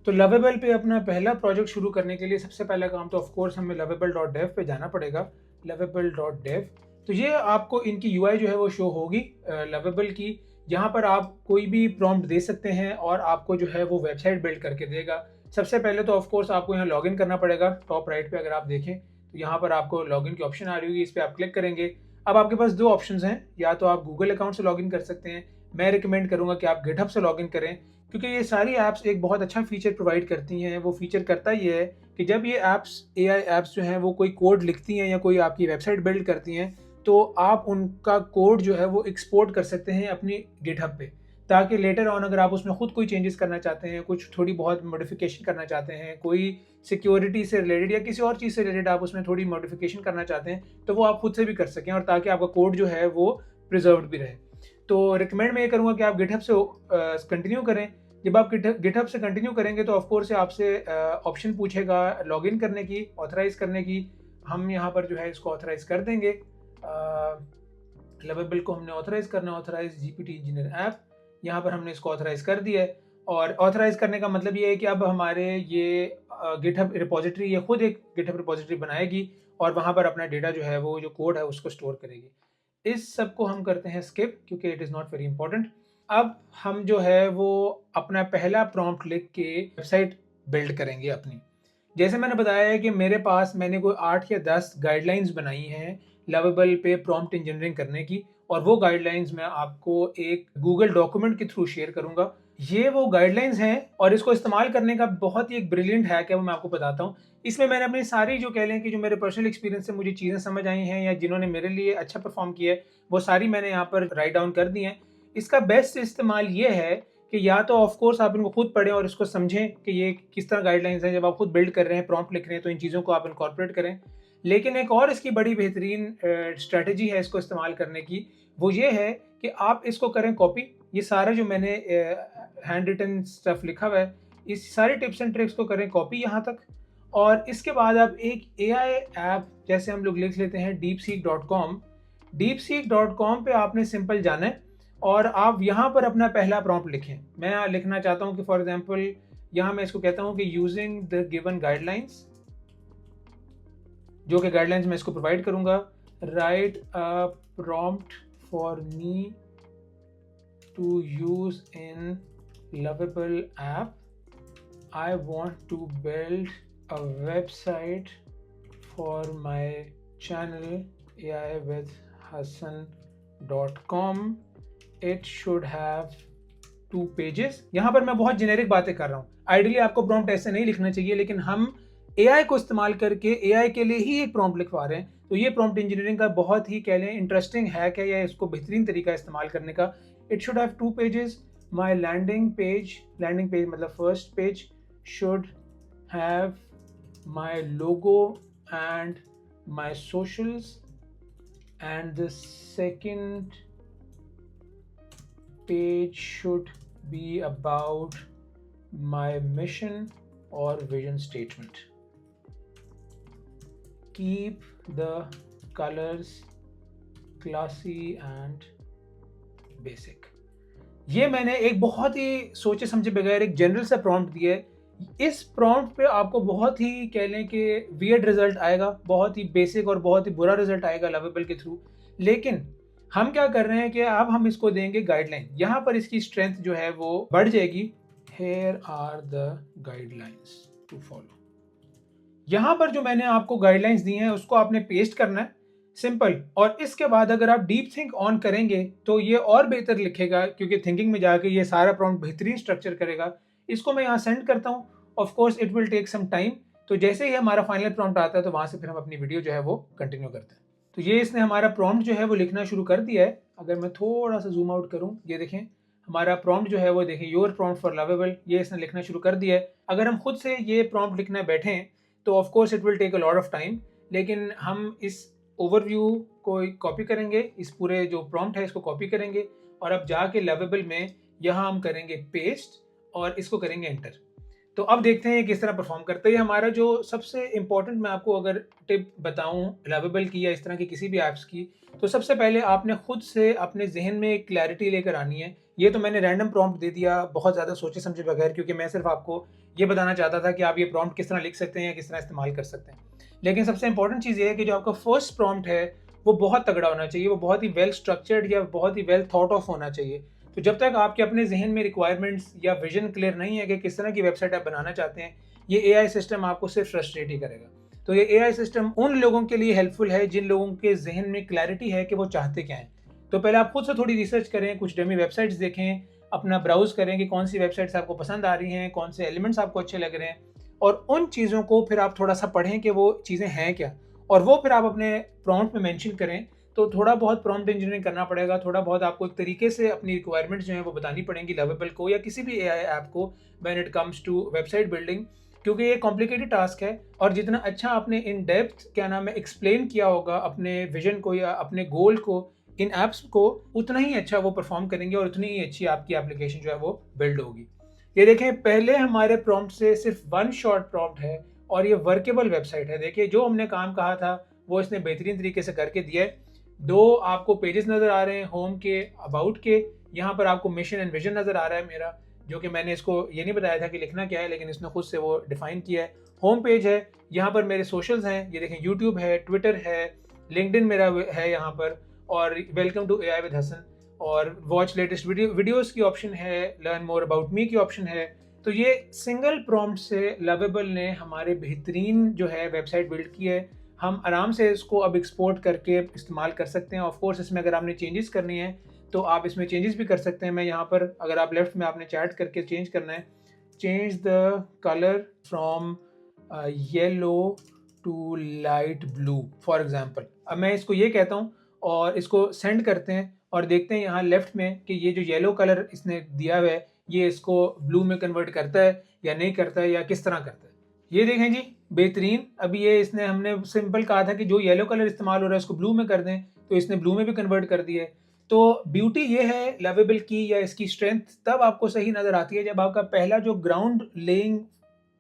तो लवेबल पे अपना पहला प्रोजेक्ट शुरू करने के लिए सबसे पहला काम तो ऑफकोर्स हमें lovable.dev पे जाना पड़ेगा। lovable.dev, तो ये आपको इनकी यूआई जो है वो शो होगी लवेबल की। यहाँ पर आप कोई भी प्रॉम्प्ट दे सकते हैं और आपको जो है वो वेबसाइट बिल्ड करके देगा। सबसे पहले तो ऑफकोर्स आपको यहाँ लॉगिन करना पड़ेगा। टॉप राइट पे अगर आप देखें तो यहाँ पर आपको लॉगिन की ऑप्शन आ रही होगी, इस पर आप क्लिक करेंगे। अब आपके पास दो ऑप्शंस हैं, या तो आप गूगल अकाउंट से लॉगिन कर सकते हैं। मैं रिकमेंड करूँगा कि आप गिटहब से लॉगिन करें, क्योंकि ये सारी ऐप्स एक बहुत अच्छा फीचर प्रोवाइड करती हैं। वो फीचर करता ये है कि जब ये ऐप्स एआई ऐप्स जो हैं वो कोई कोड लिखती हैं या कोई आपकी वेबसाइट बिल्ड करती हैं, तो आप उनका कोड जो है वो एक्सपोर्ट कर सकते हैं अपनी गिटहब पे, ताकि लेटर ऑन अगर आप उसमें खुद कोई चेंजेस करना चाहते हैं, कुछ थोड़ी बहुत मॉडिफिकेशन करना चाहते हैं, कोई सिक्योरिटी से रिलेटेड या किसी और चीज़ से रिलेटेड आप उसमें थोड़ी मॉडिफिकेशन करना चाहते हैं, तो वो आप खुद से भी कर सकें और ताकि आपका कोड जो है वो प्रिजर्व्ड भी रहे। तो रिकमेंड मैं ये करूँगा कि आप गिटहब से कंटिन्यू करें। जब आप गिटहब से कंटिन्यू करेंगे तो ऑफकोर्स आपसे ऑप्शन पूछेगा लॉगिन करने की, ऑथराइज करने की। हम यहाँ पर जो है इसको ऑथराइज कर देंगे। लवेबल को हमने ऑथराइज करना है, ऑथराइज जीपीटी इंजीनियर ऐप। यहाँ पर हमने इसको ऑथराइज कर दिया है। और ऑथराइज करने का मतलब ये है कि अब हमारे ये गिटहब रिपोजिटरी, ये खुद एक गिटहब रिपोजिटरी बनाएगी और वहाँ पर अपना डेटा जो है वो जो कोड है उसको स्टोर करेगी। इस सब को हम करते हैं स्किप, क्योंकि it is not very important. अब हम जो है वो अपना पहला प्रॉम्प्ट लिख के वेबसाइट बिल्ड करेंगे अपनी। जैसे मैंने बताया है कि मेरे पास मैंने कोई 8 या 10 गाइडलाइंस बनाई हैं लवेबल पे प्रॉम्प्ट इंजीनियरिंग करने की, और वो गाइडलाइंस मैं आपको एक गूगल डॉक्यूमेंट के थ्रू शेयर करूंगा। ये वो गाइडलाइंस हैं और इसको इस्तेमाल करने का बहुत ही एक ब्रिलियंट हैक है, वो मैं आपको बताता हूँ। इसमें मैंने अपनी सारी जो कह लें कि जो मेरे पर्सनल एक्सपीरियंस से मुझे चीज़ें समझ आई हैं या जिन्होंने मेरे लिए अच्छा परफॉर्म किया है, वो सारी मैंने यहाँ पर राइट डाउन कर दी हैं। इसका बेस्ट इस्तेमाल ये है कि या तो ऑफ कोर्स आप इनको खुद पढ़ें और इसको समझें कि ये किस तरह गाइडलाइंस हैं। जब आप खुद बिल्ड कर रहे हैं, प्रॉम्प्ट लिख रहे हैं, तो इन चीज़ों को आप इनकॉर्पोरेट करें। लेकिन एक और इसकी बड़ी बेहतरीन स्ट्रैटेजी है इसको इस्तेमाल करने की, वो ये है कि आप इसको करें कॉपी। ये सारा जो मैंने हैंड रिटन स्टफ लिखा हुआ है, इस सारे टिप्स एंड ट्रिक्स को करें कॉपी यहाँ तक। और इसके बाद आप एक एआई ऐप, जैसे हम लोग लिख लेते हैं deepseek.com। deepseek.com पे आपने सिंपल जाना है और आप यहाँ पर अपना पहला प्रॉम्प्ट लिखें। मैं यहाँ लिखना चाहता हूँ कि फॉर एग्जांपल यहाँ मैं इसको कहता हूँ कि यूजिंग द गिवन गाइडलाइंस, जो कि गाइडलाइंस मैं इसको प्रोवाइड करूँगा। Write a prompt for me to use in lovable app. I want to build a website for my channel AIwithhasan.com। It should have 2 pages. यहाँ पर मैं बहुत जेनेरिक बातें कर रहा हूँ। आइडियली आपको प्रॉम्प्ट ऐसे नहीं लिखना चाहिए, लेकिन हम एआई को इस्तेमाल करके एआई के लिए ही एक प्रॉम्प्ट लिखवा रहे हैं। तो ये प्रॉम्प्ट इंजीनियरिंग का बहुत ही कह लें इंटरेस्टिंग हैक है, या इसको बेहतरीन तरीका इस्तेमाल करने का। It should have 2 pages. My landing page मतलब first page should have my logo and my socials, and the second page should be about my mission or vision statement. Keep the colors classy and basic। ये मैंने एक बहुत ही सोचे समझे बगैर एक general सा प्रॉम्प्ट दिया है। इस प्रॉम्प्ट पे आपको बहुत ही कह लें कि वियर्ड रिजल्ट आएगा, बहुत ही बेसिक और बहुत ही बुरा रिजल्ट आएगा लवेबल के थ्रू। लेकिन हम क्या कर रहे हैं कि अब हम इसको देंगे गाइडलाइन। यहाँ पर इसकी स्ट्रेंथ जो है वो बढ़ जाएगी। Here are the guidelines to follow। यहाँ पर जो मैंने आपको गाइडलाइंस दी हैं उसको आपने पेस्ट करना है, सिंपल। और इसके बाद अगर आप डीप थिंक ऑन करेंगे तो ये और बेहतर लिखेगा, क्योंकि थिंकिंग में जाके ये सारा प्रॉम्प्ट बेहतरीन स्ट्रक्चर करेगा। इसको मैं यहाँ सेंड करता हूँ। Of course it will take some time. तो जैसे ही हमारा फाइनल प्रॉम्प्ट आता है तो वहाँ से फिर हम अपनी वीडियो जो है वो कंटिन्यू करते हैं। तो ये इसने हमारा प्रॉम्प्ट जो है वो लिखना शुरू कर दिया है। अगर मैं थोड़ा सा जूम आउट करूँ, ये देखें हमारा प्रॉम्प्ट जो है वो देखें, योर प्रॉम्प्ट फॉर लवेबल, ये इसने लिखना शुरू कर दिया है। अगर हम खुद से ये प्रॉम्प्ट लिखना बैठें तो of course it will take a lot of time, लेकिन हम इस ओवरव्यू को कॉपी करेंगे, इस पूरे जो प्रॉम्प्ट है इसको कॉपी करेंगे और अब जाके लवेबल में यहाँ हम करेंगे पेस्ट और इसको करेंगे एंटर। तो अब देखते हैं ये किस तरह परफॉर्म करता है। ये हमारा जो सबसे इंपॉर्टेंट मैं आपको अगर टिप बताऊं लवेबल की या इस तरह की किसी भी ऐप्स की, तो सबसे पहले आपने खुद से अपने जहन में एक क्लैरिटी लेकर आनी है। ये तो मैंने रैंडम प्रॉम्प्ट दे दिया बहुत ज़्यादा सोचे समझे बगैर, क्योंकि मैं सिर्फ आपको ये बताना चाहता था कि आप ये प्रॉम्प्ट किस तरह लिख सकते हैं या किस तरह इस्तेमाल कर सकते हैं। लेकिन सबसे इंपॉर्टेंट चीज़ ये है कि जो आपका फर्स्ट प्रॉम्प्ट है वो बहुत तगड़ा होना चाहिए, वो बहुत ही वेल स्ट्रक्चर्ड या बहुत ही वेल थॉट ऑफ होना चाहिए। तो जब तक आपके अपने जहन में रिक्वायरमेंट्स या विजन क्लियर नहीं है कि किस तरह की वेबसाइट आप बनाना चाहते हैं, ये एआई सिस्टम आपको सिर्फ फ्रस्ट्रेट ही करेगा। तो ये एआई सिस्टम उन लोगों के लिए हेल्पफुल है जिन लोगों के जहन में क्लैरिटी है कि वो चाहते क्या हैं। तो पहले आप खुद से थोड़ी रिसर्च करें, कुछ डमी वेबसाइट्स देखें, अपना ब्राउज करें कि कौन सी वेबसाइट्स आपको पसंद आ रही हैं, कौन से एलिमेंट्स आपको अच्छे लग रहे हैं, और उन चीज़ों को फिर आप थोड़ा सा पढ़ें कि वो चीज़ें हैं क्या, और वो फिर आप अपने प्रॉम्प्ट में मेंशन करें। तो थोड़ा बहुत प्रॉम्प्ट इंजीनियरिंग करना पड़ेगा, थोड़ा बहुत आपको एक तरीके से अपनी रिक्वायरमेंट्स जो हैं वो बतानी पड़ेंगी लवेबल को या किसी भी एआई ऐप को when it comes to website building, क्योंकि ये कॉम्प्लिकेटेड टास्क है। और जितना अच्छा आपने इन डेप्थ क्या नाम है एक्सप्लेन किया होगा अपने विजन को या अपने गोल को इन ऐप्स को, उतना ही अच्छा वो परफॉर्म करेंगे और उतनी ही अच्छी आपकी एप्लीकेशन जो है वो बिल्ड होगी। ये देखें, पहले हमारे प्रॉम्प्ट से सिर्फ वन शॉर्ट प्रॉम्प्ट है और ये वर्केबल वेबसाइट है। देखिए, जो हमने काम कहा था वो इसने बेहतरीन तरीके से करके दिया है। दो आपको पेजेस नज़र आ रहे हैं, होम के, अबाउट के। यहाँ पर आपको मिशन एंड विजन नज़र आ रहा है मेरा, जो कि मैंने इसको ये नहीं बताया था कि लिखना क्या है, लेकिन इसने खुद से वो डिफाइन किया है। होम पेज है, यहाँ पर मेरे सोशल्स हैं, ये देखें, यूट्यूब है, ट्विटर है, लिंक्डइन मेरा है यहाँ पर, और welcome to AI with Hasan, और वॉच लेटेस्ट वीडियोस की ऑप्शन है, लर्न मोर अबाउट मी की ऑप्शन है। तो ये सिंगल प्रॉम्प्ट से लवेबल ने हमारे बेहतरीन जो है वेबसाइट बिल्ड की है। हम आराम से इसको अब एक्सपोर्ट करके इस्तेमाल कर सकते हैं। ऑफ कोर्स इसमें अगर आपने चेंजेस करनी है तो आप इसमें चेंजेस भी कर सकते हैं। मैं यहाँ पर, अगर आप लेफ्ट में आपने चैट करके चेंज करना है, change the colour from yellow to light blue for example. अब मैं इसको ये कहता हूँ और इसको सेंड करते हैं और देखते हैं यहाँ लेफ्ट में कि ये जो येलो कलर इसने दिया हुआ है ये इसको ब्लू में कन्वर्ट करता है या नहीं करता है या किस तरह करता है। ये देखें जी, बेहतरीन। अभी ये इसने, हमने सिंपल कहा था कि जो येलो कलर इस्तेमाल हो रहा है उसको ब्लू में कर दें, तो इसने ब्लू में भी कन्वर्ट कर दिया है। तो ब्यूटी ये है लवेबल की, या इसकी स्ट्रेंथ तब आपको सही नज़र आती है जब आपका पहला जो ग्राउंड लेइंग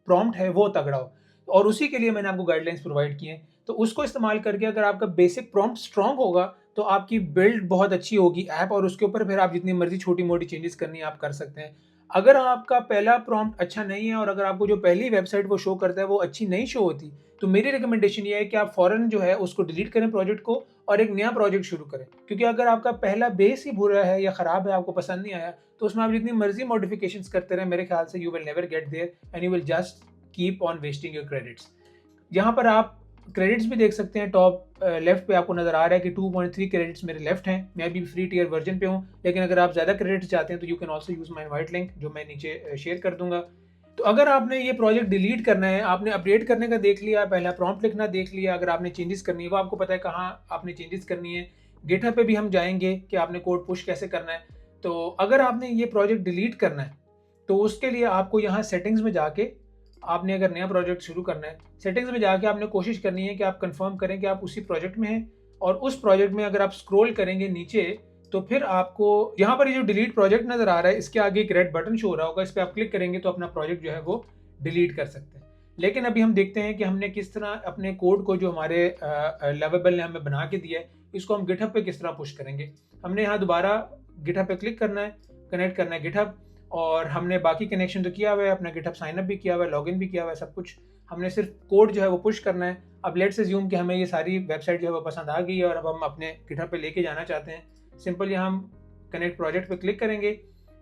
प्रॉम्प्ट है वो तगड़ा हो, और उसी के लिए मैंने आपको गाइडलाइंस प्रोवाइड किए हैं। तो उसको इस्तेमाल करके अगर आपका बेसिक प्रॉम्प्ट स्ट्रॉन्ग होगा तो आपकी बिल्ड बहुत अच्छी होगी ऐप, और उसके ऊपर फिर आप जितनी मर्जी छोटी मोटी चेंजेस करनी है आप कर सकते हैं। अगर आपका पहला प्रॉम्प्ट अच्छा नहीं है और अगर आपको जो पहली वेबसाइट वो शो करता है वो अच्छी नहीं शो होती, तो मेरी रिकमेंडेशन ये है कि आप फ़ौरन जो है उसको डिलीट करें प्रोजेक्ट को और एक नया प्रोजेक्ट शुरू करें। क्योंकि अगर आपका पहला बेस ही बुरा है या ख़राब है, आपको पसंद नहीं आया, तो उसमें आप जितनी मर्जी मॉडिफिकेशंस करते रहें, मेरे ख्याल से you will never get there and you will just keep on wasting your credits. यहाँ पर आप क्रेडिट्स भी देख सकते हैं, टॉप लेफ्ट पे आपको नज़र आ रहा है कि 2.3 क्रेडिट्स मेरे लेफ्ट हैं। मैं भी फ्री टियर वर्जन पे हूँ, लेकिन अगर आप ज़्यादा क्रेडिट्स चाहते हैं तो you can also use my invite link, जो मैं नीचे शेयर कर दूंगा। तो अगर आपने ये प्रोजेक्ट डिलीट करना है, आपने अपडेट करने का देख लिया, पहला प्रॉम्प्ट लिखना देख लिया, अगर आपने चेंजेस करनी है वो आपको पता है कहाँ आपने चेंजेस करनी है। गिटहब पे भी हम जाएंगे कि आपने कोड पुश कैसे करना है। तो अगर आपने ये प्रोजेक्ट डिलीट करना है तो उसके लिए आपको यहाँ सेटिंग्स में जाके, आपने अगर नया प्रोजेक्ट शुरू करना है, सेटिंग्स में जाके आपने कोशिश करनी है कि आप कंफर्म करें कि आप उसी प्रोजेक्ट में हैं, और उस प्रोजेक्ट में अगर आप स्क्रॉल करेंगे नीचे तो फिर आपको यहाँ पर ये जो डिलीट प्रोजेक्ट नज़र आ रहा है इसके आगे एक रेड बटन शो हो रहा होगा, इस पर आप क्लिक करेंगे तो अपना प्रोजेक्ट जो है वो डिलीट कर सकते हैं। लेकिन अभी हम देखते हैं कि हमने किस तरह अपने कोड को जो हमारे लवेबल ने हमें बना के दिया है इसको हम गिटहब पे किस तरह पुश करेंगे। हमने यहाँ दोबारा गिटहब पे क्लिक करना है, कनेक्ट करना है गिटहब, और हमने बाकी कनेक्शन तो किया हुआ है, अपना गिटहब साइनअप भी किया हुआ है, लॉगिन भी किया हुआ है, सब कुछ। हमने सिर्फ कोड जो है वो पुश करना है। अब लेट्स अज्यूम कि हमें ये सारी वेबसाइट जो है वो पसंद आ गई है और अब हम अपने गिटहब पे लेके जाना चाहते हैं। सिंपल यहाँ हम कनेक्ट प्रोजेक्ट पे क्लिक करेंगे,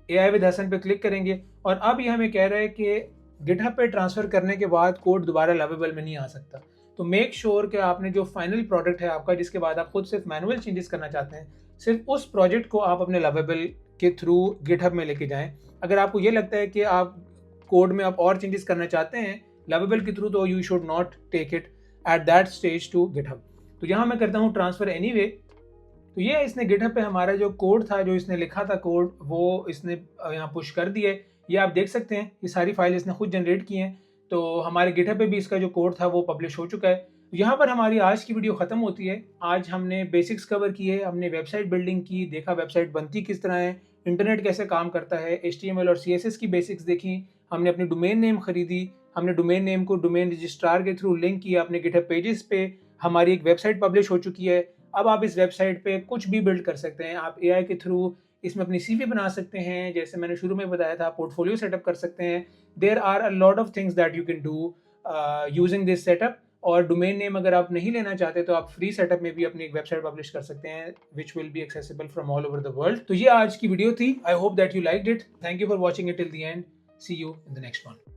एआई विद हसन पे क्लिक करेंगे, और अब ये हमें कह रहा है कि गिटहब पे ट्रांसफ़र करने के बाद कोड दोबारा लवेबल में नहीं आ सकता। तो मेक श्योर कि आपने जो फाइनल प्रोडक्ट है आपका, जिसके बाद आप खुद सिर्फ मैनुअल चेंजेस करना चाहते हैं, सिर्फ उस प्रोजेक्ट को आप अपने लवेबल के थ्रू गिटहब में लेके जाएं। अगर आपको ये लगता है कि आप कोड में आप और चेंजेस करना चाहते हैं लवेबल के थ्रू, तो you should not take it at that stage to GitHub. तो यहाँ मैं करता हूँ ट्रांसफ़र एनीवे। तो ये इसने गिटहब पे हमारा जो कोड था, जो इसने लिखा था कोड, वो इसने यहाँ पुश कर दिया है। ये आप देख सकते हैं, ये सारी फाइल इसने खुद जनरेट की हैं। तो हमारे गिटहब पे भी इसका जो कोड था वो पब्लिश हो चुका है। तो यहाँ पर हमारी आज की वीडियो ख़त्म होती है। आज हमने बेसिक्स कवर किए, हमने वेबसाइट बिल्डिंग की, देखा वेबसाइट बनती किस तरह है, इंटरनेट कैसे काम करता है, HTML और CSS की बेसिक्स देखी, हमने अपनी डोमेन नेम खरीदी, हमने डोमेन नेम को डोमेन रजिस्ट्रार के थ्रू लिंक किया, अपने गिटहब पेजेस पे हमारी एक वेबसाइट पब्लिश हो चुकी है। अब आप इस वेबसाइट पे कुछ भी बिल्ड कर सकते हैं। आप AI के थ्रू इसमें अपनी CV बना सकते हैं, जैसे मैंने शुरू में बताया था, पोर्टफोलियो सेटअप कर सकते हैं। There are a lot of things that you can do using this setup. और डोमेन नेम अगर आप नहीं लेना चाहते तो आप फ्री सेटअप में भी अपनी एक वेबसाइट पब्लिश कर सकते हैं, which will be accessible from all over the world. तो ये आज की वीडियो थी। I hope that you liked it. Thank you for watching it till the end. See you in the next one.